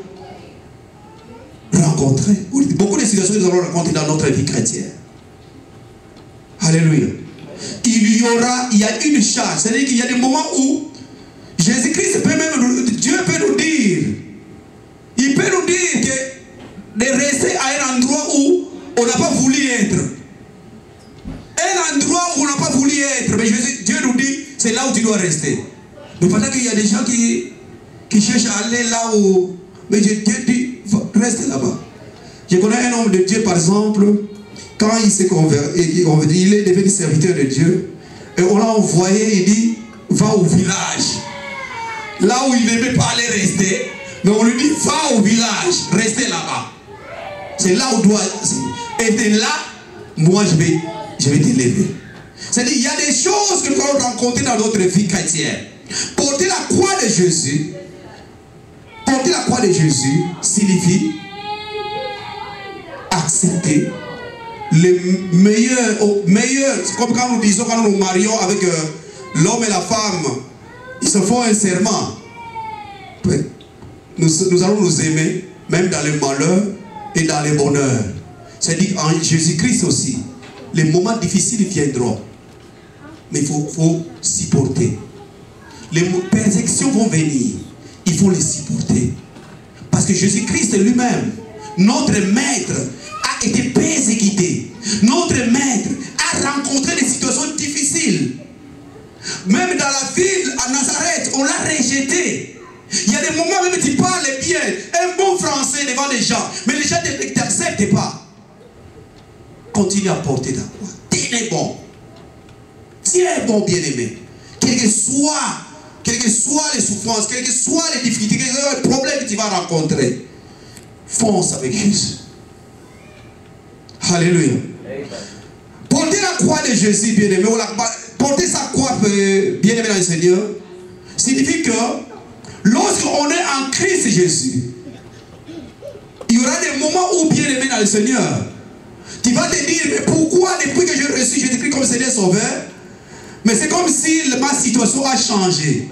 Speaker 1: rencontrer. Beaucoup de situations que nous allons rencontrer dans notre vie chrétienne. Alléluia. Il y a une charge. C'est-à-dire qu'il y a des moments où Jésus-Christ peut même, Dieu peut nous dire, il peut nous dire que de rester à un endroit où on n'a pas voulu être. Un endroit où on n'a pas voulu être. Mais Dieu nous dit, c'est là où tu dois rester. Mais pendant qu'il y a des gens qui cherchent à aller là où... Mais Dieu dit, reste là-bas. Je connais un homme de Dieu, par exemple, quand il s'est converti, il est devenu serviteur de Dieu. Et on l'a envoyé, il dit, va au village. Là où il n'aimait pas aller rester, mais on lui dit, va au village, restez là-bas. C'est là où doit... Et de là, moi je vais t'élever. C'est-à-dire, il y a des choses que nous allons rencontrer dans notre vie chrétienne. Porter la croix de Jésus, signifie accepter le meilleur. C'est comme quand nous disons, quand nous nous marions avec l'homme et la femme, ils se font un serment. Nous allons nous aimer, même dans le malheur et dans le bonheur. C'est-à-dire en Jésus-Christ aussi, les moments difficiles viendront. Mais il faut supporter. Les persécutions vont venir. Il faut les supporter. Parce que Jésus-Christ lui-même, notre maître, a été persécuté. Notre maître a rencontré des situations difficiles. Même dans la ville, à Nazareth, on l'a rejeté. Il y a des moments même tu parles bien, un bon français devant les gens, mais les gens ne t'acceptent pas. Continue à porter ta croix. Tiens bon. Tiens bon, bien-aimé. Quelles que soient les souffrances, quelles que soient les difficultés, quels que soient les problèmes que tu vas rencontrer, fonce avec Jésus. Alléluia. Porter la croix de Jésus, bien-aimé, porter sa croix, bien-aimé dans le Seigneur, signifie que lorsqu'on est en Christ Jésus, il y aura des moments où, bien-aimé dans le Seigneur, tu vas te dire, mais pourquoi depuis que j'ai reçu Jésus-Christ comme Seigneur Sauveur, mais c'est comme si ma situation a changé.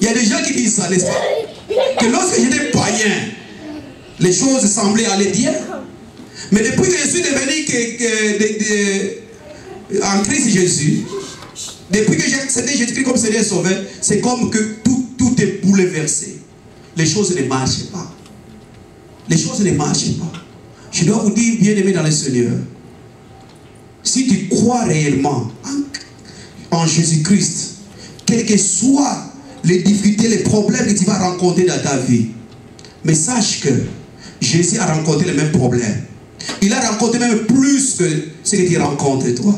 Speaker 1: Il y a des gens qui disent ça, n'est-ce pas? Que lorsque j'étais païen, les choses semblaient aller bien. Mais depuis que je suis devenu en Christ Jésus, depuis que j'ai accepté Jésus-Christ comme Seigneur Sauveur, c'est comme que tout est bouleversé. Les choses ne marchent pas. Les choses ne marchent pas. Je dois vous dire, bien-aimé dans le Seigneur, si tu crois réellement en Jésus-Christ, quelles que soient les difficultés, les problèmes que tu vas rencontrer dans ta vie, mais sache que Jésus a rencontré les mêmes problèmes. Il a rencontré même plus que ce que tu rencontres toi.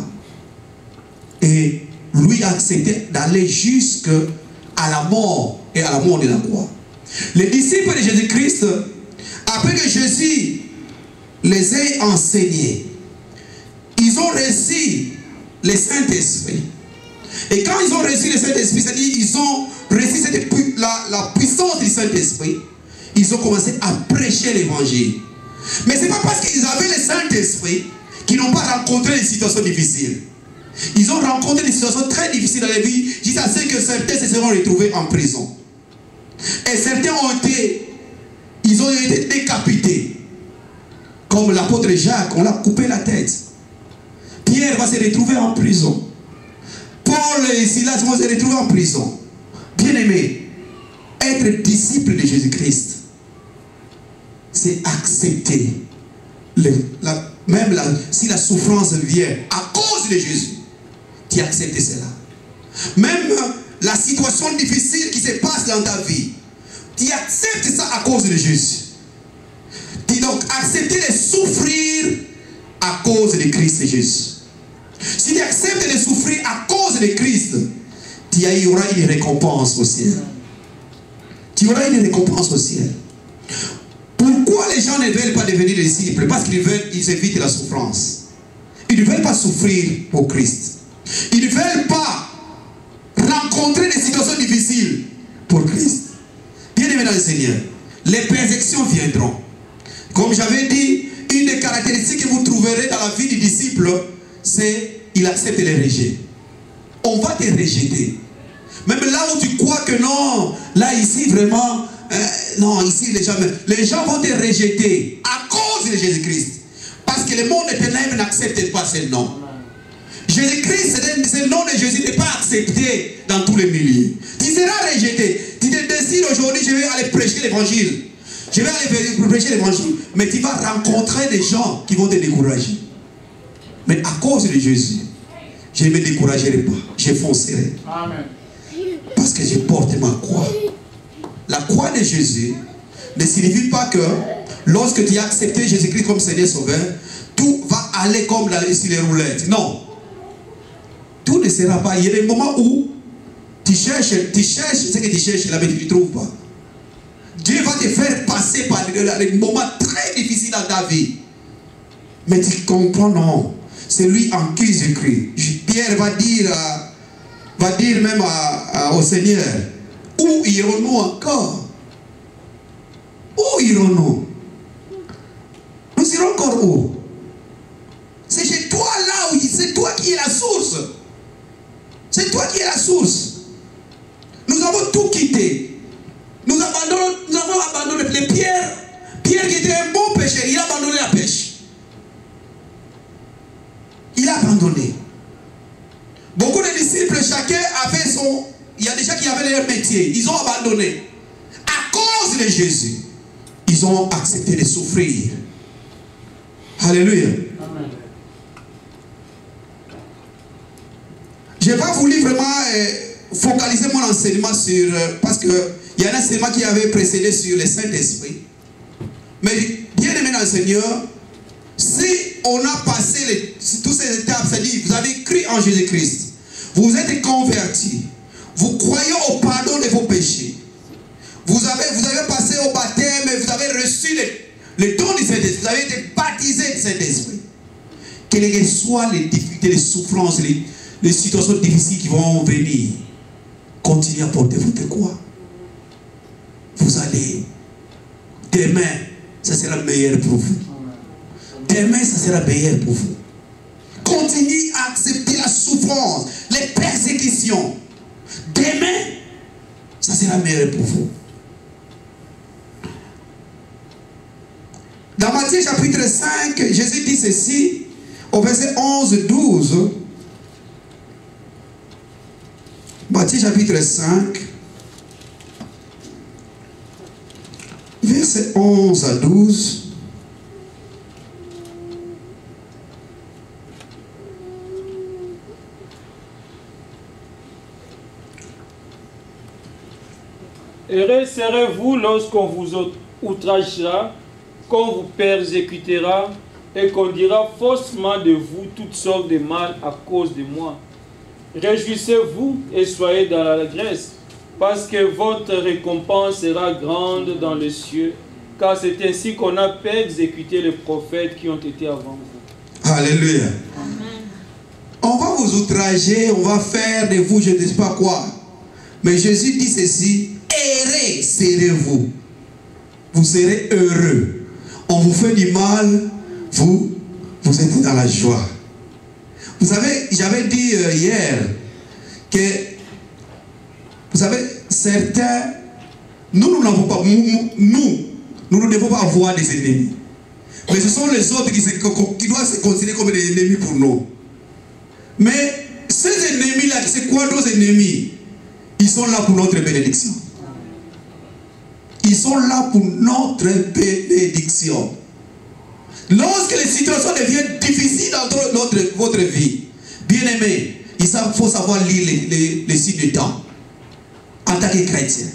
Speaker 1: Et lui a accepté d'aller jusqu'à la mort et à la mort de la croix. Les disciples de Jésus-Christ, après que Jésus les ait enseignés, ils ont reçu le Saint-Esprit. Et quand ils ont reçu le Saint-Esprit, c'est-à-dire ils ont reçu la puissance du Saint-Esprit, ils ont commencé à prêcher l'évangile. Mais ce n'est pas parce qu'ils avaient le Saint-Esprit qu'ils n'ont pas rencontré des situations difficiles. Ils ont rencontré des situations très difficiles dans la vie, jusqu'à ce que certains se seront retrouvés en prison. Et certains ont été décapités. Comme l'apôtre Jacques, on l'a coupé la tête. Pierre va se retrouver en prison. Paul et Silas vont se retrouver en prison. Bien-aimé, être disciple de Jésus-Christ, c'est accepter, si la souffrance vient à cause de Jésus, tu acceptes cela. Même la situation difficile qui se passe dans ta vie, tu acceptes ça à cause de Jésus. Tu donc accepter de souffrir à cause de Christ Jésus. Si tu acceptes de souffrir à cause de Christ, il y aura une récompense au ciel. Tu auras une récompense au ciel. Pourquoi les gens ne veulent pas devenir disciples? Parce qu'ils évitent la souffrance. Ils ne veulent pas souffrir pour Christ. Ils ne veulent pas rencontrer des situations difficiles pour Christ. Bien-aimés dans le Seigneur, les persécutions viendront. Comme j'avais dit, une des caractéristiques que vous trouverez dans la vie du disciple, c'est qu'il accepte les rejets. On va te rejeter. Même là où tu crois que non, là ici vraiment, non, ici les gens vont te rejeter à cause de Jésus-Christ. Parce que le monde éternel n'accepte pas ce nom. Jésus-Christ, ce nom de Jésus n'est pas accepté dans tous les milieux. Tu seras rejeté. Tu te décides aujourd'hui, je vais aller prêcher l'évangile. Je vais aller prêcher l'évangile. Mais tu vas rencontrer des gens qui vont te décourager. Mais à cause de Jésus, je ne me découragerai pas. Je foncerai. Amen. Parce que je porte ma croix. La croix de Jésus ne signifie pas que lorsque tu as accepté Jésus-Christ comme Seigneur Sauveur, tout va aller comme sur les roulettes. Non. Tout ne sera pas. Il y a des moments où tu cherches ce que tu cherches là, mais tu ne trouves pas. Dieu va te faire passer par des moments très difficiles dans ta vie. Mais tu comprends, non. C'est lui en qui je crie. Pierre va dire même au Seigneur, où irons-nous encore? Où irons-nous? Nous irons encore où? C'est chez toi là où c'est toi qui es la source. C'est toi qui es la source. Nous avons tout quitté. Nous avons abandonné les Pierre. Pierre qui était un bon pêcheur, il a abandonné la pêche. Il a abandonné. Beaucoup de disciples, chacun avait son... Il y a des gens qui avaient leur métier. Ils ont abandonné. À cause de Jésus, ils ont accepté de souffrir. Alléluia. Amen. Je n'ai pas voulu vraiment focaliser mon enseignement sur... parce qu'il y a un enseignement qui avait précédé sur le Saint-Esprit. Mais bien aimé dans le Seigneur, si on a passé toutes ces étapes, c'est-à-dire vous avez cru en Jésus-Christ, vous êtes convertis, vous croyez au pardon de vos péchés, vous avez passé au baptême et vous avez reçu le don du Saint-Esprit, vous avez été baptisé du Saint-Esprit. Quelles que soient les difficultés, les souffrances, les situations difficiles qui vont venir, continuez à porter votre croix. Vous allez, demain, ça sera meilleur pour vous. Demain, ça sera meilleur pour vous. Continuez à accepter la souffrance, les persécutions. Demain, ça sera meilleur pour vous. Dans Matthieu chapitre 5, Jésus dit ceci, au verset 11-12. Matthieu chapitre 5, verset 11 à 12.
Speaker 2: Heureux serez-vous lorsqu'on vous outragera, qu'on vous persécutera et qu'on dira faussement de vous toutes sortes de mal à cause de moi. Réjouissez-vous et soyez dans l'allégresse, parce que votre récompense sera grande dans les cieux, car c'est ainsi qu'on a persécuté les prophètes qui ont été avant vous.
Speaker 1: Alléluia. Amen. On va vous outrager, on va faire de vous je ne sais pas quoi. Mais Jésus dit ceci, heureux serez-vous. Vous serez heureux. On vous fait du mal, vous êtes dans la joie. Vous savez, j'avais dit hier que, vous savez, certains, nous n'avons pas, nous ne devons pas avoir des ennemis. Mais ce sont les autres qui doivent se considérer comme des ennemis pour nous. Mais ces ennemis-là, c'est quoi nos ennemis? Ils sont là pour notre bénédiction. Ils sont là pour notre bénédiction. Lorsque les situations deviennent difficiles dans votre vie, bien aimé, il faut savoir lire les signes du temps. En tant que chrétien,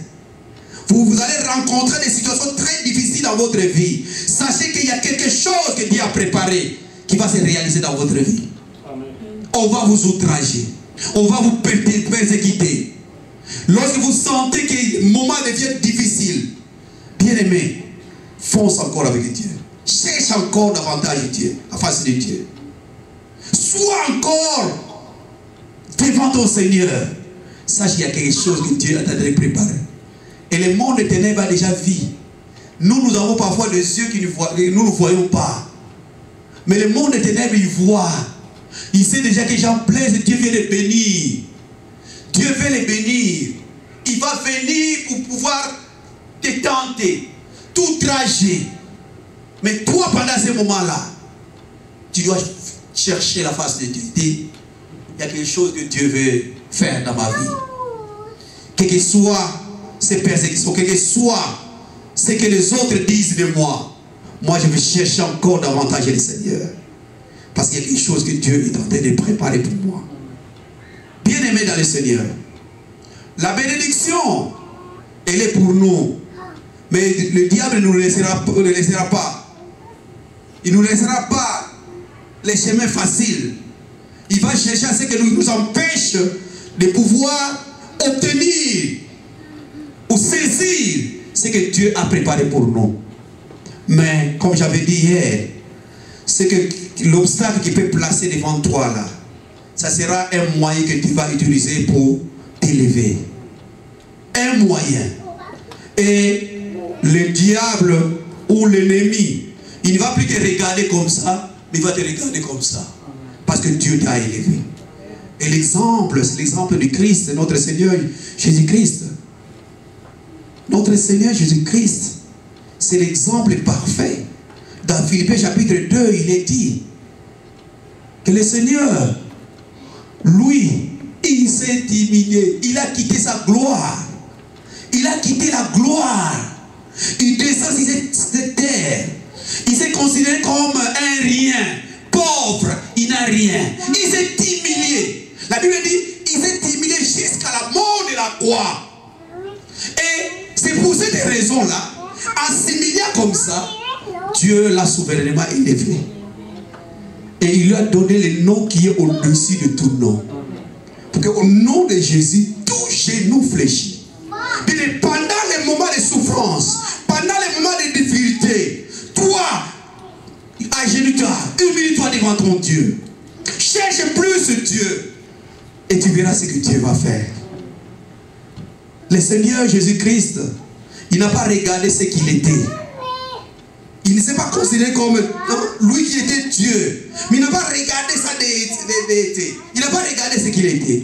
Speaker 1: vous allez rencontrer des situations très difficiles dans votre vie. Sachez qu'il y a quelque chose que Dieu a préparé qui va se réaliser dans votre vie. Amen. On va vous outrager, on va vous persécuter. Lorsque vous sentez que le moment devient difficile, bien aimé, fonce encore avec Dieu. Cherche encore davantage Dieu, en face de Dieu. Sois encore devant ton Seigneur. Sache qu'il y a quelque chose que Dieu a préparé. Et le monde des ténèbres a déjà vu. Nous avons parfois des yeux qui nous ne voyons pas. Mais le monde des ténèbres, il voit. Il sait déjà que Jean plaise, Dieu vient de bénir. Dieu veut les bénir. Il va venir pour pouvoir te tenter, tout trajet. Mais toi, pendant ce moment-là, tu dois chercher la face de Dieu. Il y a quelque chose que Dieu veut faire dans ma vie. Quel que soit ces persécutions, quel que soit ce que les autres disent de moi, moi je vais chercher encore davantage le Seigneur. Parce qu'il y a quelque chose que Dieu est en train de préparer pour moi. Bien aimé dans le Seigneur, la bénédiction, elle est pour nous. Mais le diable ne nous laissera pas. Il ne nous laissera pas les chemins faciles. Il va chercher à ce que nous empêche de pouvoir obtenir ou saisir ce que Dieu a préparé pour nous. Mais comme j'avais dit hier, c'est que l'obstacle qu'il peut placer devant toi là, ça sera un moyen que tu vas utiliser pour t'élever. Un moyen. Et le diable ou l'ennemi, il ne va plus te regarder comme ça, mais il va te regarder comme ça. Parce que Dieu t'a élevé. Et l'exemple, c'est l'exemple du Christ, notre Seigneur Jésus-Christ. Notre Seigneur Jésus-Christ, c'est l'exemple parfait. Dans Philippiens chapitre 2, il est dit que le Seigneur, lui, il s'est humilié. Il a quitté sa gloire. Il a quitté la gloire. Il descend sur cette terre. Il s'est considéré comme un rien. Pauvre, il n'a rien. Il s'est humilié. La Bible dit, il s'est humilié jusqu'à la mort de la croix. Et c'est pour cette raison-là, en s'humiliant comme ça, Dieu l'a souverainement élevé. Et il lui a donné le nom qui est au-dessus de tout nom. Pour qu'au nom de Jésus, tout genou fléchit. Et pendant les moments de souffrance, pendant les moments de difficulté, toi, agenouille-toi, humilie-toi devant ton Dieu. Cherche plus Dieu. Et tu verras ce que Dieu va faire. Le Seigneur Jésus-Christ, il n'a pas regardé ce qu'il était. Il ne s'est pas considéré comme lui qui était Dieu. Mais il n'a pas regardé sa déité. Il n'a pas regardé ce qu'il était.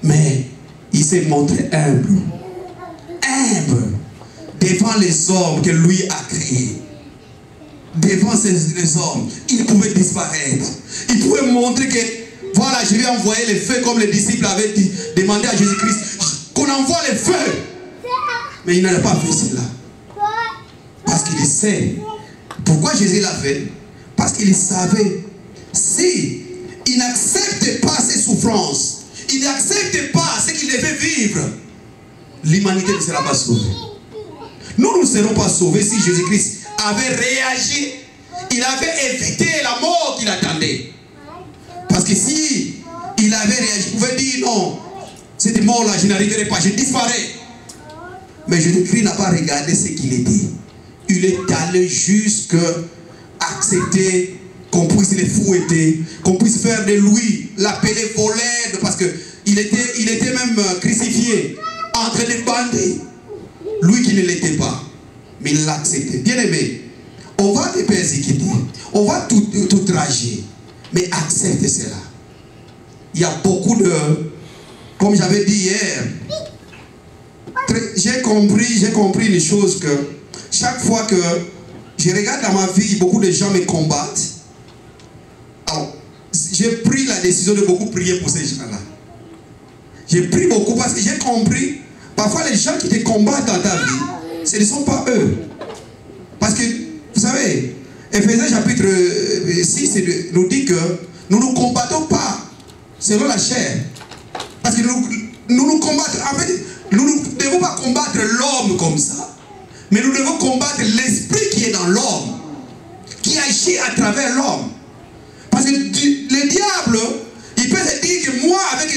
Speaker 1: Mais il s'est montré humble. Humble. Devant les hommes que lui a créés. Devant les hommes. Il pouvait disparaître. Il pouvait montrer que, voilà, je vais envoyer les feux comme les disciples avaient demandé à Jésus-Christ. Qu'on envoie les feux. Mais il n'avait pas fait cela. Parce qu'il sait. Pourquoi Jésus l'a fait? Parce qu'il savait. Si il n'accepte pas ses souffrances, il n'accepte pas ce qu'il devait vivre, l'humanité ne sera pas sauvée. Nous ne serons pas sauvés si Jésus-Christ avait réagi. Il avait évité la mort qu'il attendait. Parce que si il avait réagi, il pouvait dire non, cette mort-là, je n'arriverai pas, je disparais. Mais Jésus-Christ n'a pas regardé ce qu'il était. Il est allé jusqu'à accepter qu'on puisse le fouetter, qu'on puisse faire de lui, l'appeler voleur, parce qu'il était même crucifié entre des bandits. Lui qui ne l'était pas, mais il l'a accepté. Bien aimé, on va te persécuter, on va tout rager, mais accepte cela. Il y a beaucoup de, comme j'avais dit hier, j'ai compris une chose que chaque fois que je regarde dans ma vie, beaucoup de gens me combattent. Alors, j'ai pris la décision de beaucoup prier pour ces gens-là. J'ai pris beaucoup parce que j'ai compris, parfois les gens qui te combattent dans ta vie, ce ne sont pas eux. Parce que, vous savez, Éphésiens chapitre 6 nous dit que nous ne combattons pas selon la chair. Parce que nous combattons, en fait, nous ne devons pas combattre l'homme comme ça. Mais nous devons combattre l'esprit qui est dans l'homme, qui agit à travers l'homme. Parce que le diable, il peut se dire que moi, avec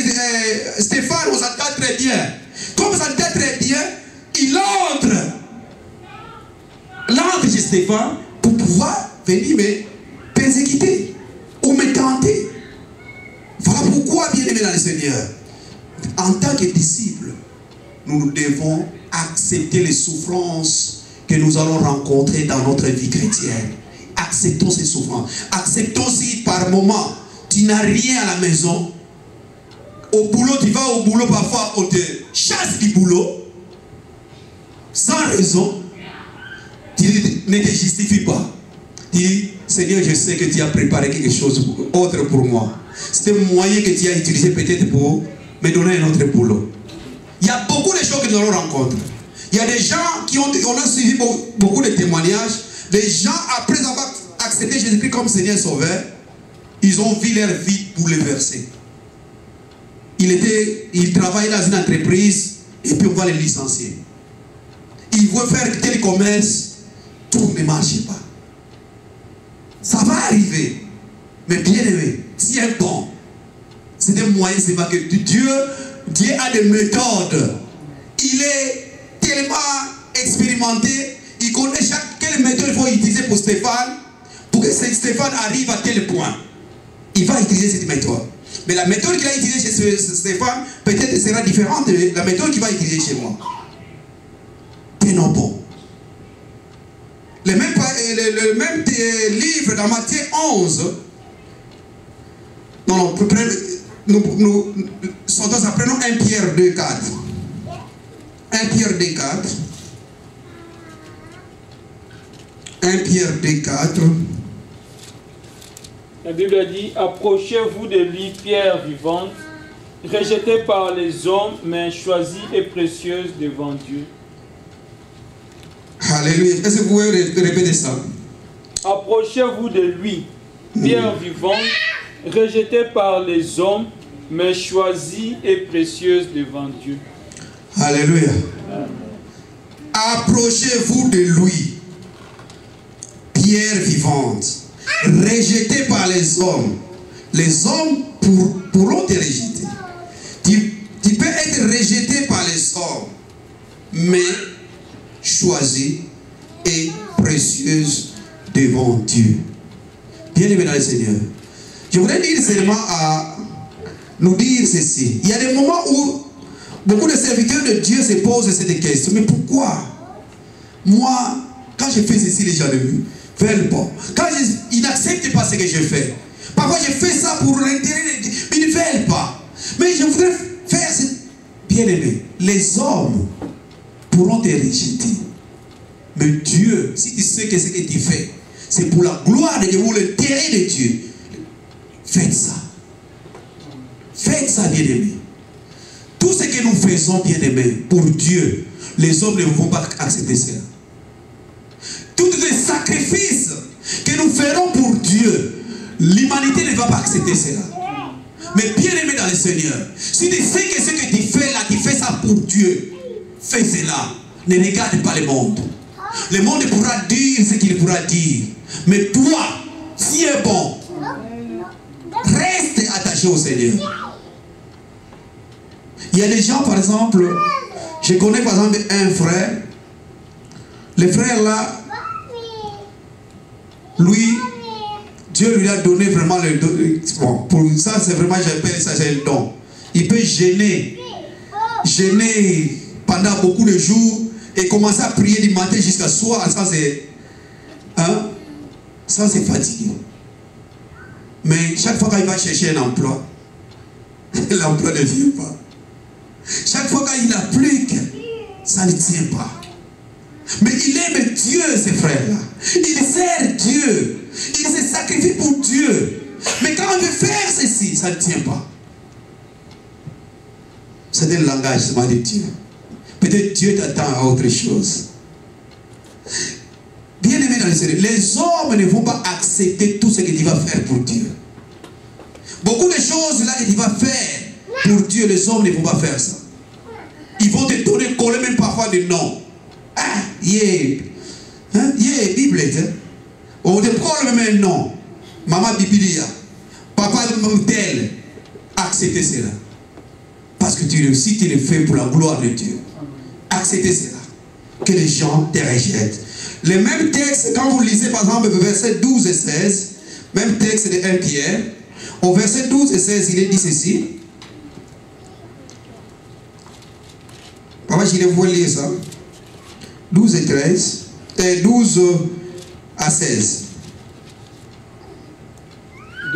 Speaker 1: Stéphane, on s'entend très bien. Comme on s'entend très bien, il entre chez Stéphane pour pouvoir venir me persécuter ou me tenter. Voilà pourquoi, bien aimé dans le Seigneur, en tant que disciples, nous devons accepter les souffrances que nous allons rencontrer dans notre vie chrétienne. Acceptons ces souffrances. Acceptons si par moment tu n'as rien à la maison. au boulot, tu vas au boulot, parfois on te chasse du boulot, sans raison, tu ne te justifies pas. Tu dis, Seigneur, je sais que tu as préparé quelque chose autre pour moi. C'est un moyen que tu as utilisé peut-être pour me donner un autre boulot. Il y a beaucoup de choses que nous allons rencontrer. Il y a des gens qui on a suivi beaucoup de témoignages. Des gens, après avoir accepté Jésus-Christ comme Seigneur Sauveur, ils ont vu leur vie bouleversée. Il travaillait dans une entreprise et puis on va les licencier. Il veut faire tel commerce, tout ne marche pas. Ça va arriver. Mais bien aimé, si un bon, c'est un moyen, c'est pas que Dieu a des méthodes. Il est tellement expérimenté, il connaît quelle méthode il faut utiliser pour Stéphane, pour que Stéphane arrive à tel point. Il va utiliser cette méthode. Mais la méthode qu'il a utilisée chez Stéphane, peut-être sera différente de la méthode qu'il va utiliser chez moi. Tenons bon. Le même livre dans Matthieu 11, nous apprenons 1 Pierre 2, 4. 1 Pierre 2, 4. 1 Pierre 2, 4.
Speaker 2: La Bible a dit, approchez-vous de lui, pierre vivante, rejetée par les hommes, mais choisie et précieuse devant Dieu.
Speaker 1: Alléluia. Est-ce que vous pouvez répéter ça?
Speaker 2: Approchez-vous de lui, pierre vivante, rejetée par les hommes, mais choisie et précieuse devant Dieu.
Speaker 1: Alléluia. Approchez-vous de lui, pierre vivante, rejetée par les hommes. Les hommes pourront te rejeter. Tu peux être rejeté par les hommes, mais choisie et précieuse devant Dieu. Bien-aimés dans le Seigneur, je voudrais dire seulement à nous dire ceci. Il y a des moments où beaucoup de serviteurs de Dieu se posent cette question. Mais pourquoi? Moi, quand je fais ceci, les gens ne veulent pas. Quand ils n'acceptent pas ce que je fais. Parfois, je fais ça pour l'intérêt de Dieu, mais ils ne veulent pas. Mais je voudrais faire ce... Bien-aimé, les hommes pourront te rejeter. Mais Dieu, si tu sais que ce que tu fais, c'est pour la gloire de Dieu, pour l'intérêt de Dieu, faites ça. Faites ça, bien-aimé. Tout ce que nous faisons, bien-aimé, pour Dieu, les hommes ne vont pas accepter cela. Tous les sacrifices que nous ferons pour Dieu, l'humanité ne va pas accepter cela. Mais bien-aimé dans le Seigneur, si tu sais que ce que tu fais là, tu fais ça pour Dieu, fais cela. Ne regarde pas le monde. Le monde pourra dire ce qu'il pourra dire. Mais toi, si est bon, reste attaché au Seigneur. Il y a des gens, par exemple, je connais par exemple un frère. Le frère là, lui, Dieu lui a donné vraiment le don. Bon, pour ça, c'est vraiment, j'appelle ça, c'est le don. Il peut gêner pendant beaucoup de jours et commencer à prier du matin jusqu'à soir. Ça, c'est fatigué. Mais chaque fois qu'il va chercher un emploi, l'emploi ne vient pas. Chaque fois qu'il applique, ça ne tient pas. Mais il aime Dieu, ces frères-là. Il sert Dieu. Il se sacrifie pour Dieu. Mais quand on veut faire ceci, ça ne tient pas. C'est un langage de Dieu. Peut-être Dieu t'attend à autre chose. Bien aimé dans le Seigneur, les hommes ne vont pas accepter tout ce que tu vas faire pour Dieu. Beaucoup de choses là que tu vas faire pour Dieu, les hommes ne vont pas faire ça. Ils vont te donner, coller même parfois des noms. Ah, Bible. On te colle même un nom. Maman Biblia. Papa tel. Acceptez cela. Parce que si tu le fais pour la gloire de Dieu. Acceptez cela. Que les gens te rejettent. Le même texte, quand vous lisez par exemple verset 12 et 16, même texte de 1 Pierre, au verset 12 et 16, il est dit ceci. Papa, je vais vous lire ça. 12 et 13, et 12 à 16.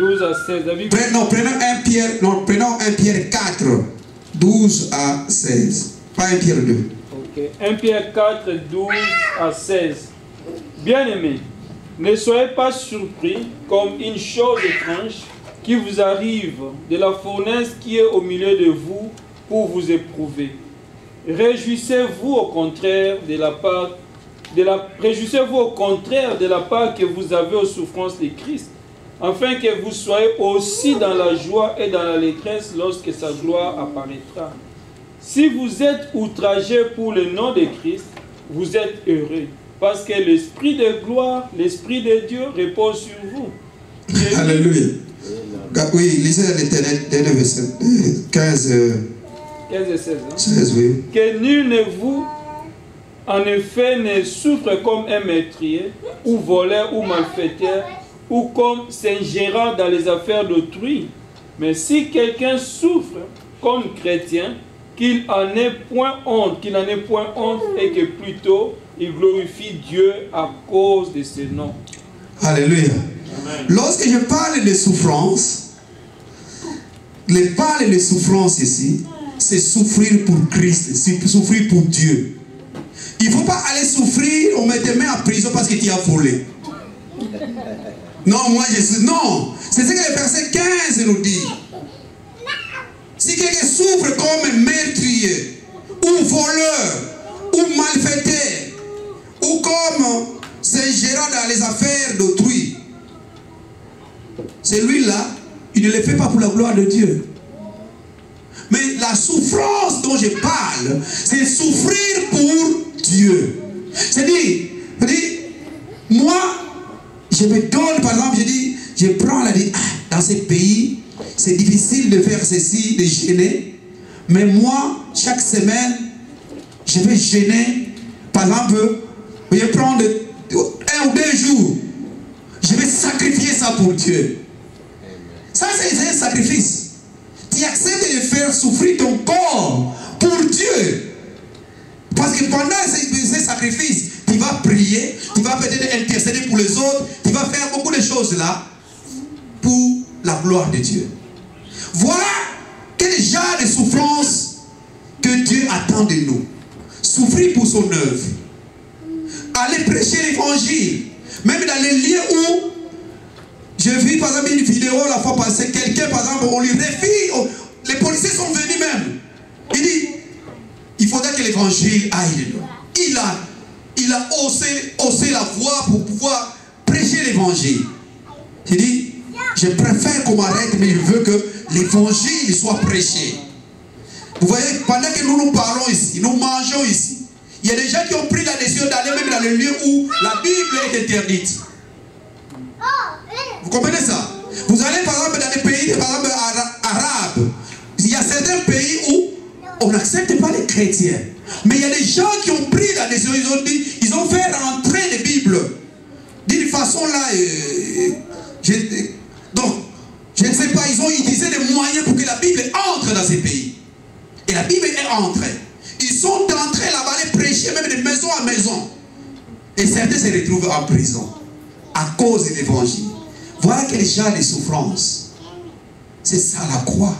Speaker 2: 12 à 16.
Speaker 1: Prenons 1 Pierre 4, 12 à 16. Pas 1 Pierre 2.
Speaker 2: Ok. 1 Pierre 4, 12 à 16. Bien-aimés, ne soyez pas surpris comme une chose étrange qui vous arrive de la fournaise qui est au milieu de vous pour vous éprouver. Réjouissez-vous au contraire de la part que vous avez aux souffrances de Christ, afin que vous soyez aussi dans la joie et dans l'allégresse lorsque sa gloire apparaîtra. Si vous êtes outragés pour le nom de Christ, vous êtes heureux, parce que l'Esprit de gloire, l'Esprit de Dieu repose sur vous.
Speaker 1: Alléluia. Oui, lisez l'Éternel, 15
Speaker 2: et 16.
Speaker 1: 16, oui.
Speaker 2: Que nul ne vous, en effet, ne souffre comme un meurtrier, ou voleur, ou malfaiteur, ou comme s'ingérant dans les affaires d'autrui. Mais si quelqu'un souffre comme chrétien, qu'il n'en ait point honte, et que plutôt il glorifie Dieu à cause de ce nom.
Speaker 1: Alléluia. Amen. Lorsque je parle de souffrance, ici, c'est souffrir pour Christ, c'est souffrir pour Dieu. Il ne faut pas aller souffrir, on met tes mains en prison parce que tu as volé. Non, moi je suis. Non, c'est ce que le verset 15 nous dit. Si quelqu'un souffre comme meurtrier, ou voleur, ou malfaiteur, ou comme s'ingérant dans les affaires d'autrui, celui-là, il ne le fait pas pour la gloire de Dieu. Mais la souffrance dont je parle, c'est souffrir pour Dieu. C'est-à-dire, moi, je me donne, par exemple, je prends la vie, dans ce pays, c'est difficile de faire ceci, de jeûner. Mais moi, chaque semaine, je vais jeûner. Par exemple, je vais prendre 1 ou 2 jours. Je vais sacrifier ça pour Dieu. Ça, c'est un sacrifice. Tu acceptes de faire souffrir ton corps pour Dieu. Parce que pendant ces sacrifices, tu vas prier, tu vas peut-être intercéder pour les autres, tu vas faire beaucoup de choses là pour la gloire de Dieu. Voilà quel genre de souffrance que Dieu attend de nous. Souffrir pour son œuvre. Aller prêcher l'évangile. Même dans les lieux où j'ai vu par exemple une vidéo la fois passée, quelqu'un par exemple, on lui refuse, les policiers sont venus même. Il dit, il faudrait que l'évangile aille dedans. Il a haussé la voix pour pouvoir prêcher l'évangile. Il dit, je préfère qu'on m'arrête, mais je veux que l'évangile soit prêché. Vous voyez, pendant que nous parlons ici, nous mangeons ici, il y a des gens qui ont pris la décision d'aller même dans le lieu où la Bible est interdite. Vous comprenez ça? Vous allez par exemple dans des pays par exemple, arabes. Il y a certains pays où on n'accepte pas les chrétiens. Mais il y a des gens qui ont pris la décision, ils ont fait rentrer les Bibles. D'une façon là, donc, je ne sais pas, ils ont utilisé des moyens pour que la Bible entre dans ces pays. Et la Bible est entrée. Ils sont entrés là-bas, les prêcher même de maison à maison. Et certains se retrouvent en prison à cause de l'évangile. Voilà quel genre de souffrance. C'est ça la croix.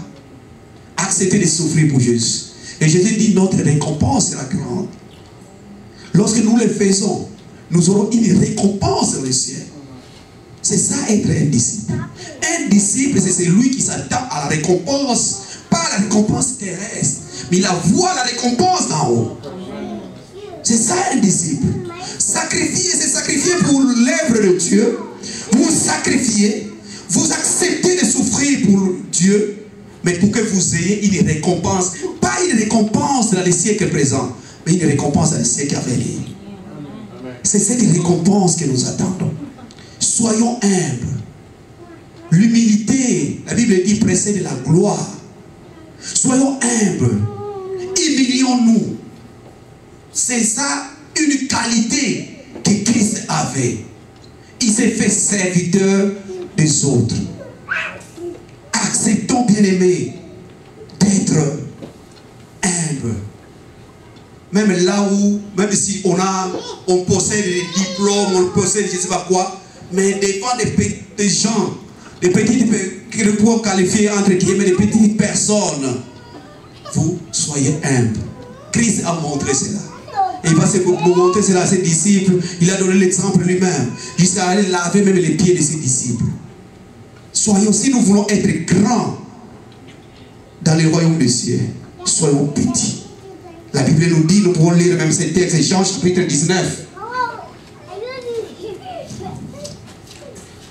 Speaker 1: Accepter de souffrir pour Jésus. Et je te dis, notre récompense sera grande. Lorsque nous le faisons, nous aurons une récompense dans le ciel. C'est ça être un disciple. Un disciple, c'est celui qui s'attend à la récompense, pas la récompense terrestre, mais il voit la récompense d'en haut. C'est ça un disciple. Sacrifier, c'est sacrifier pour l'œuvre de Dieu. Vous sacrifiez, vous acceptez de souffrir pour Dieu, mais pour que vous ayez une récompense. Pas une récompense dans les siècles présents, mais une récompense dans les siècles à venir. C'est cette récompense que nous attendons. Soyons humbles. L'humilité, la Bible dit, précède la gloire. Soyons humbles. Humilions-nous. C'est ça une qualité que Christ avait. Il s'est fait serviteur des autres. Acceptons, bien-aimés, d'être humbles. Même là où, même si on possède des diplômes, on possède je ne sais pas quoi, mais devant des gens, les petites, que nous pouvons qualifier entre guillemets les petites personnes, vous soyez humbles. Christ a montré cela. Et il va se montrer cela à ses disciples. Il a donné l'exemple lui-même. Jusqu'à aller laver même les pieds de ses disciples. Soyons, si nous voulons être grands dans le royaume des cieux, soyons petits. La Bible nous dit, nous pouvons lire même ces textes, Jean chapitre 19.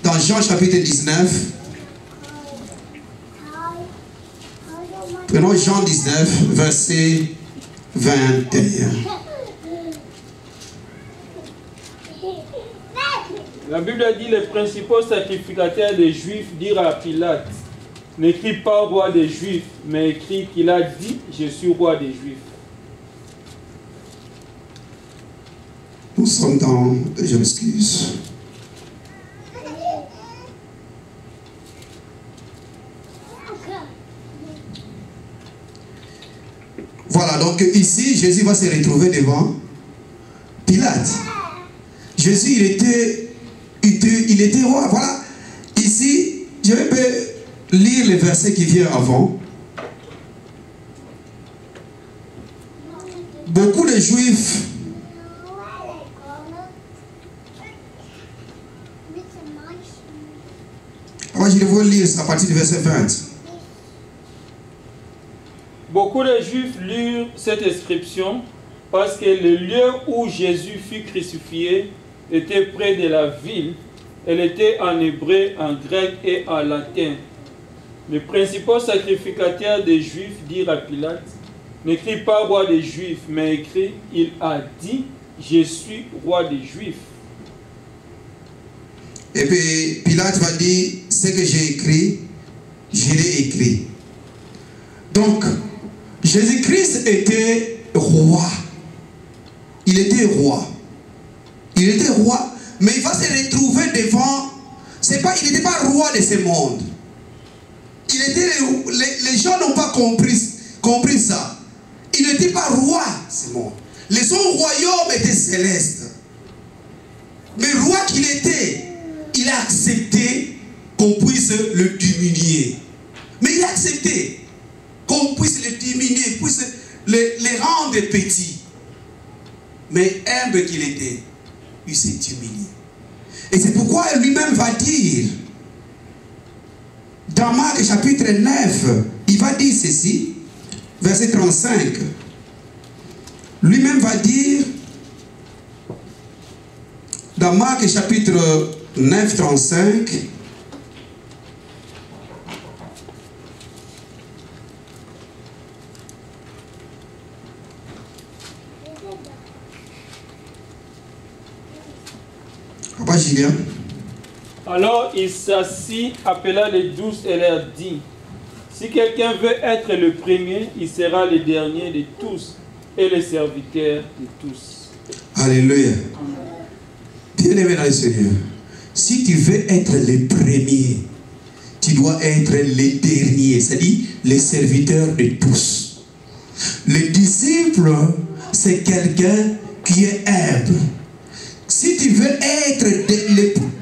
Speaker 1: Dans Jean chapitre 19, prenons Jean 19, verset 21.
Speaker 2: La Bible dit, les principaux sacrificateurs des Juifs dirent à Pilate, n'écris pas roi des Juifs, mais écris qu'il a dit, je suis roi des Juifs.
Speaker 1: Nous sommes dans, je m'excuse. Voilà, donc ici, Jésus va se retrouver devant Pilate. Jésus, il était roi. Voilà. Ici, je vais lire le verset qui vient avant. Beaucoup de Juifs je vais lire à partir du verset 20.
Speaker 2: Beaucoup de Juifs lurent cette inscription parce que le lieu où Jésus fut crucifié était près de la ville. Elle était en hébreu, en grec et en latin. Les principaux sacrificateurs des Juifs dirent à Pilate, n'écris pas roi des Juifs, mais écris, il a dit, je suis roi des Juifs.
Speaker 1: Et puis Pilate va dire, ce que j'ai écrit, je l'ai écrit. Donc, Jésus-Christ était roi. Il était roi. Il était roi, mais il va se retrouver devant. Il n'était pas roi de ce monde. Les gens n'ont pas compris ça. Il n'était pas roi de ce monde. Son royaume était céleste. Mais roi qu'il était, il a accepté qu'on puisse le diminuer. Mais il a accepté qu'on puisse le diminuer, puisse le rendre petit. Mais humble qu'il était, il s'est humilié. Et c'est pourquoi lui-même va dire, dans Marc chapitre 9, il va dire ceci, verset 35. Lui-même va dire, dans Marc chapitre 9, 35, Papa Julien.
Speaker 2: Alors il s'assit, appela les 12 et leur dit, si quelqu'un veut être le premier, il sera le dernier de tous et le serviteur de tous.
Speaker 1: Alléluia. Bien-aimé dans le Seigneur, si tu veux être le premier, tu dois être le dernier, c'est-à-dire le serviteur de tous. Le disciple, c'est quelqu'un qui est humble. Si tu veux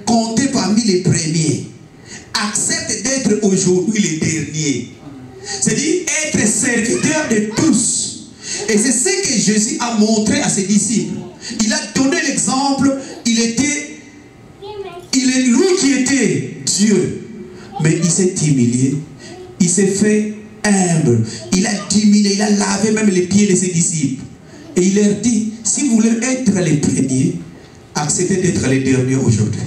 Speaker 1: compter parmi les premiers, accepte d'être aujourd'hui le dernier. C'est-à-dire être serviteur de tous. Et c'est ce que Jésus a montré à ses disciples. Il a donné l'exemple, il est lui qui était Dieu. Mais il s'est humilié, il s'est fait humble, il a diminué, il a lavé même les pieds de ses disciples. Et il leur dit, si vous voulez être les premiers, acceptez d'être les derniers aujourd'hui.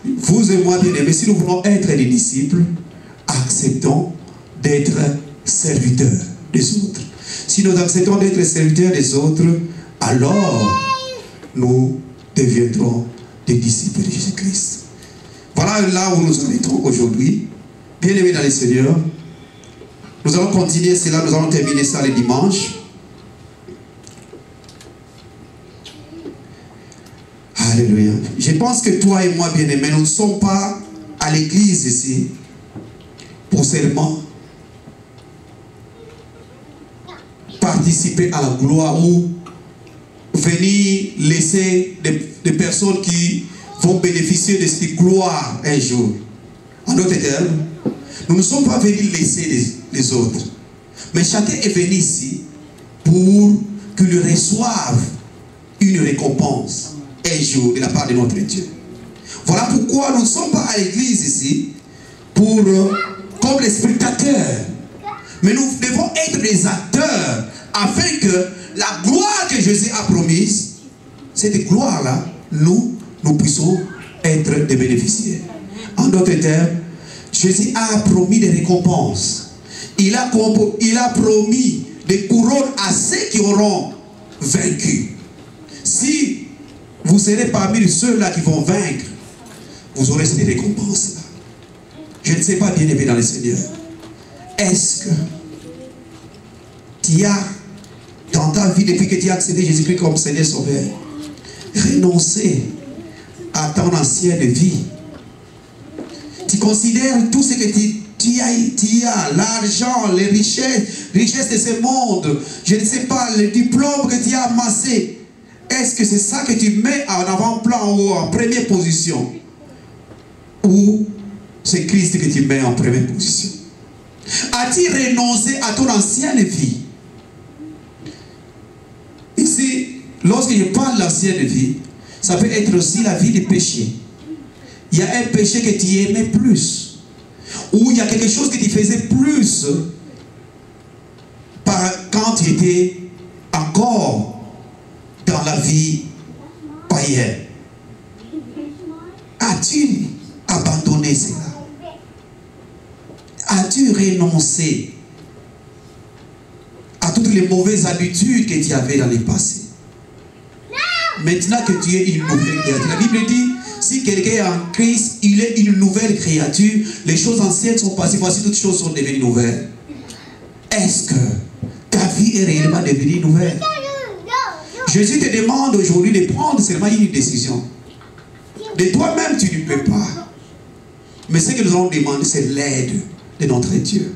Speaker 1: Vous et moi, bien aimés, si nous voulons être les disciples, acceptons d'être serviteurs des autres. Si nous acceptons d'être serviteurs des autres, alors nous deviendrons des disciples de Jésus-Christ. Voilà là où nous en étions aujourd'hui. Bien aimés dans le Seigneur, nous allons continuer cela, nous allons terminer ça le dimanche. Alléluia. Je pense que toi et moi, bien-aimés, nous ne sommes pas à l'église ici pour seulement participer à la gloire ou venir laisser des personnes qui vont bénéficier de cette gloire un jour. En d'autres termes, nous ne sommes pas venus laisser les autres. Mais chacun est venu ici pour qu'il reçoive une récompense un jour de la part de notre Dieu. Voilà pourquoi nous ne sommes pas à l'église ici comme les spectateurs. Mais nous devons être des acteurs afin que la gloire que Jésus a promise, cette gloire-là, nous puissions être des bénéficiaires. En d'autres termes, Jésus a promis des récompenses. Il a promis des couronnes à ceux qui auront vaincu. Si vous serez parmi ceux-là qui vont vaincre, vous aurez ces récompenses-là. Je ne sais pas, bien-aimé dans le Seigneur, est-ce que tu as, dans ta vie, depuis que tu as accepté Jésus-Christ comme Seigneur Sauveur, renoncé à ton ancienne vie? Tu considères tout ce que tu as, l'argent, les richesses de ce monde, je ne sais pas, le diplôme que tu as amassé, est-ce que c'est ça que tu mets en avant-plan ou en première position? Ou c'est Christ que tu mets en première position? As-tu renoncé à ton ancienne vie? Ici, lorsque je parle de l'ancienne vie, ça peut être aussi la vie du péché. Il y a un péché que tu aimais plus, ou il y a quelque chose que tu faisais plus quand tu étais encore dans la vie païenne. As-tu abandonné cela? As-tu renoncé à toutes les mauvaises habitudes que tu avais dans le passé? Maintenant que tu es une nouvelle créature, la Bible dit, si quelqu'un est en Christ, il est une nouvelle créature. Les choses anciennes sont passées, voici toutes choses sont devenues nouvelles. Est-ce que ta vie est réellement devenue nouvelle? Jésus te demande aujourd'hui de prendre seulement une décision. De toi-même, tu ne peux pas. Mais ce que nous allons demander, c'est l'aide de notre Dieu.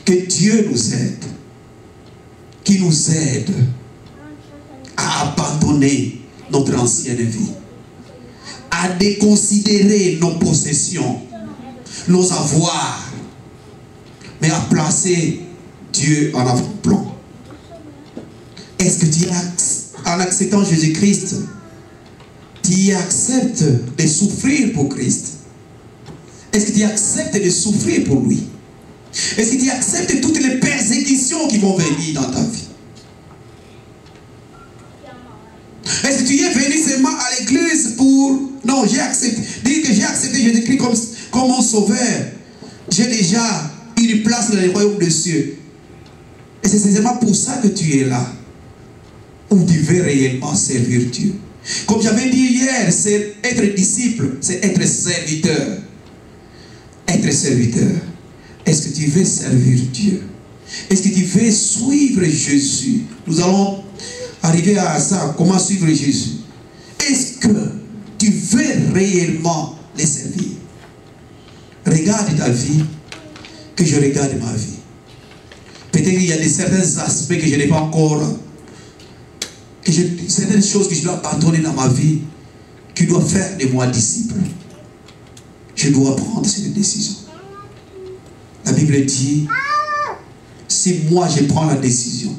Speaker 1: Que Dieu nous aide. Qu'il nous aide à abandonner notre ancienne vie. À déconsidérer nos possessions, nos avoirs, mais à placer Dieu en avant-plan. Est-ce que tu en acceptant Jésus-Christ, tu acceptes de souffrir pour Christ? Est-ce que tu acceptes de souffrir pour lui? Est-ce que tu acceptes toutes les persécutions qui vont venir dans ta vie? Est-ce que tu es venu seulement à l'église pour... Non, j'ai accepté. Dire que j'ai accepté Jésus-Christ comme mon sauveur. J'ai déjà une place dans le royaume des cieux. Et c'est seulement pour ça que tu es là. Où tu veux réellement servir Dieu. Comme j'avais dit hier, c'est être disciple, c'est être serviteur. Être serviteur. Est-ce que tu veux servir Dieu? Est-ce que tu veux suivre Jésus? Nous allons arriver à ça. Comment suivre Jésus? Est-ce que tu veux réellement les servir? Regarde ta vie, que je regarde ma vie. Peut-être qu'il y a certains aspects que je n'ai pas encore, certaines choses que je dois abandonner dans ma vie, qui doivent faire de moi disciple. Je dois prendre cette décision. La Bible dit, si moi je prends la décision,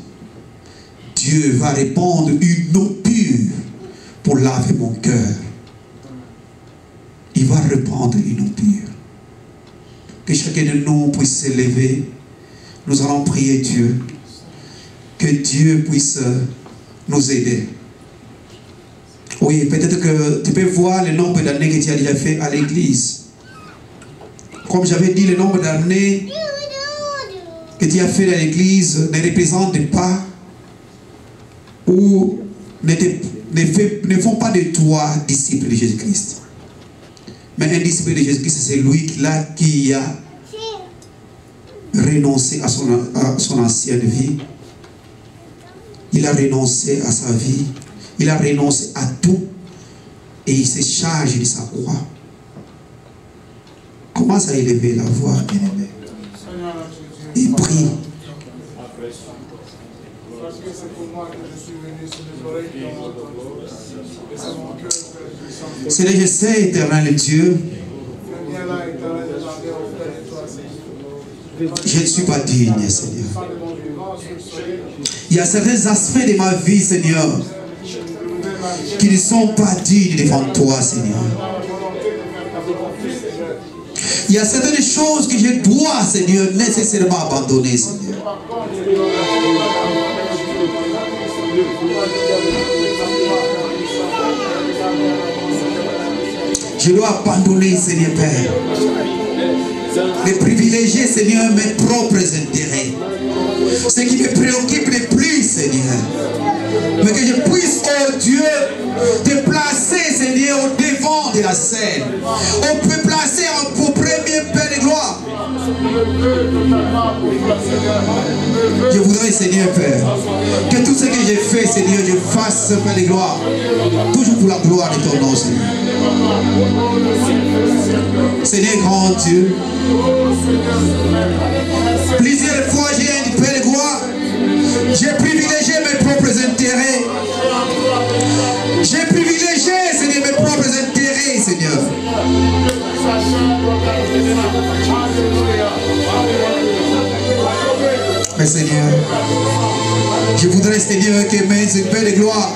Speaker 1: Dieu va répandre une eau pure pour laver mon cœur. Il va répandre une eau pure. Que chacun de nous puisse se lever. Nous allons prier Dieu. Que Dieu puisse nous aider. Oui, peut-être que tu peux voir le nombre d'années que tu as déjà fait à l'église. Comme j'avais dit, le nombre d'années que tu as fait à l'église ne représente pas ou ne font pas de toi disciple de Jésus-Christ. Mais un disciple de Jésus-Christ, c'est celui qui a renoncé à son ancienne vie. Il a renoncé à sa vie. Il a renoncé à tout. Et il se charge de sa croix. Commence à élever la voix, bien-aimé. Et prie. Seigneur, je sais, éternel Dieu, Je ne suis pas digne, Seigneur. Il y a certains aspects de ma vie, Seigneur, qui ne sont pas dignes devant toi, Seigneur. Il y a certaines choses que je dois, Seigneur, nécessairement abandonner, Seigneur. Je dois abandonner, Seigneur Père, de privilégier, Seigneur, mes propres intérêts. Ce qui me préoccupe le plus, Seigneur. Mais que je puisse, oh Dieu, te placer, Seigneur, au devant de la scène. On peut placer au premier Père de gloire. Je voudrais, Seigneur Père, que tout ce que j'ai fait, Seigneur, je fasse, Père de gloire, toujours pour la gloire de ton nom, Seigneur. Seigneur grand Dieu, plusieurs fois j'ai un Père de gloire, j'ai privilégié mes propres intérêts. J'ai privilégié, Seigneur, mes propres intérêts, Seigneur. Mais Seigneur, je voudrais, Seigneur, que mes Père de gloire,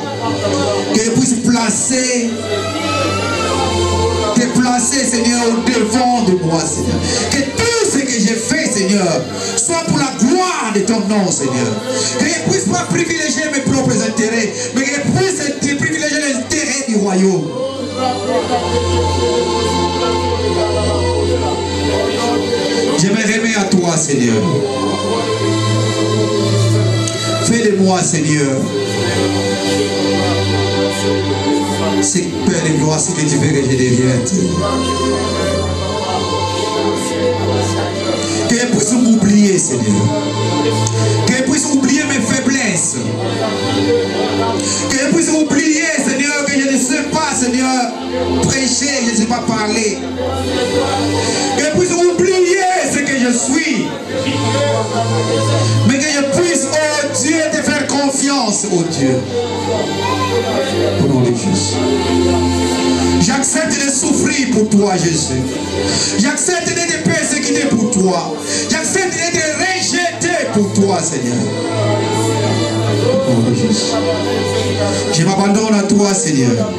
Speaker 1: que je puisse te placer, Seigneur, au devant de moi, Seigneur. Que tout ce que j'ai fait, Seigneur, soit pour la gloire de ton nom, Seigneur. Que je ne puisse pas privilégier mes propres intérêts, mais que je puisse privilégier les intérêts du royaume. Je me remets à toi, Seigneur. Fais de moi, Seigneur, c'est Père de gloire, ce que tu veux que je devienne. Que je puisse m'oublier, Seigneur. Que je puisse oublier mes faiblesses. Que je puisse oublier, Seigneur, que je ne sais pas, Seigneur, prêcher, je ne sais pas parler. Que je puisse oublier ce que je suis. Mais que je puisse, oh Dieu, te faire confiance, oh Dieu. Au nom de Jésus. J'accepte de souffrir pour toi, Jésus. J'accepte d'être persécuté pour toi. J'accepte d'être rejeté pour toi, Seigneur. Au nom de Jésus. Je m'abandonne à toi, Seigneur.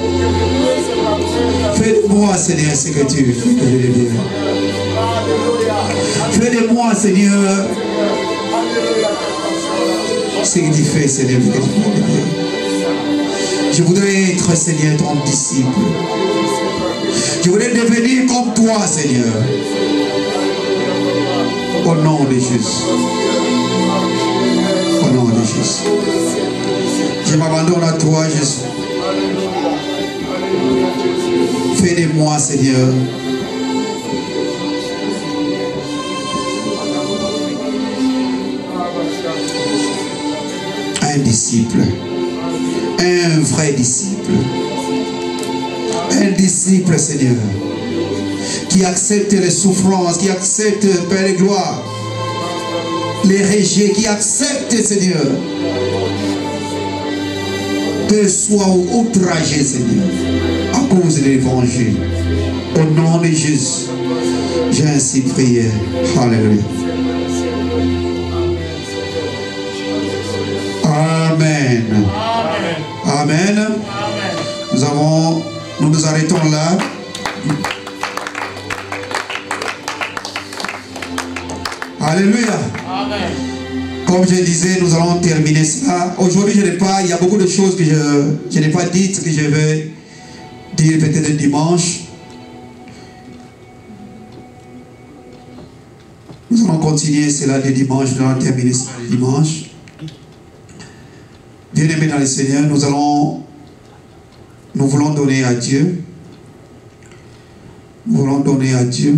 Speaker 1: Fais de moi, Seigneur, ce que tu veux que je devienne. Fais de moi, Seigneur, ce que tu fais, Seigneur, que tu veux. Je voudrais être, Seigneur, ton disciple. Je voudrais devenir comme toi, Seigneur. Au nom de Jésus. Au nom de Jésus. Je m'abandonne à toi, Jésus. Fais de moi, Seigneur, un disciple. Un vrai disciple. Un disciple, Seigneur, qui accepte les souffrances, qui accepte, Père de gloire, les rejets, qui accepte, Seigneur, que soit outragé, Seigneur, à cause de l'évangile. Au nom de Jésus, j'ai ainsi prié. Alléluia. Amen. Amen. Amen. Nous nous arrêtons là. Alléluia. Amen. Comme je disais, nous allons terminer cela. Aujourd'hui, il y a beaucoup de choses que je n'ai pas dites, que je vais dire peut-être dimanche. Nous allons continuer cela le dimanche, nous allons terminer cela le dimanche. Bien-aimés dans le Seigneur, nous voulons donner à Dieu. Nous voulons donner à Dieu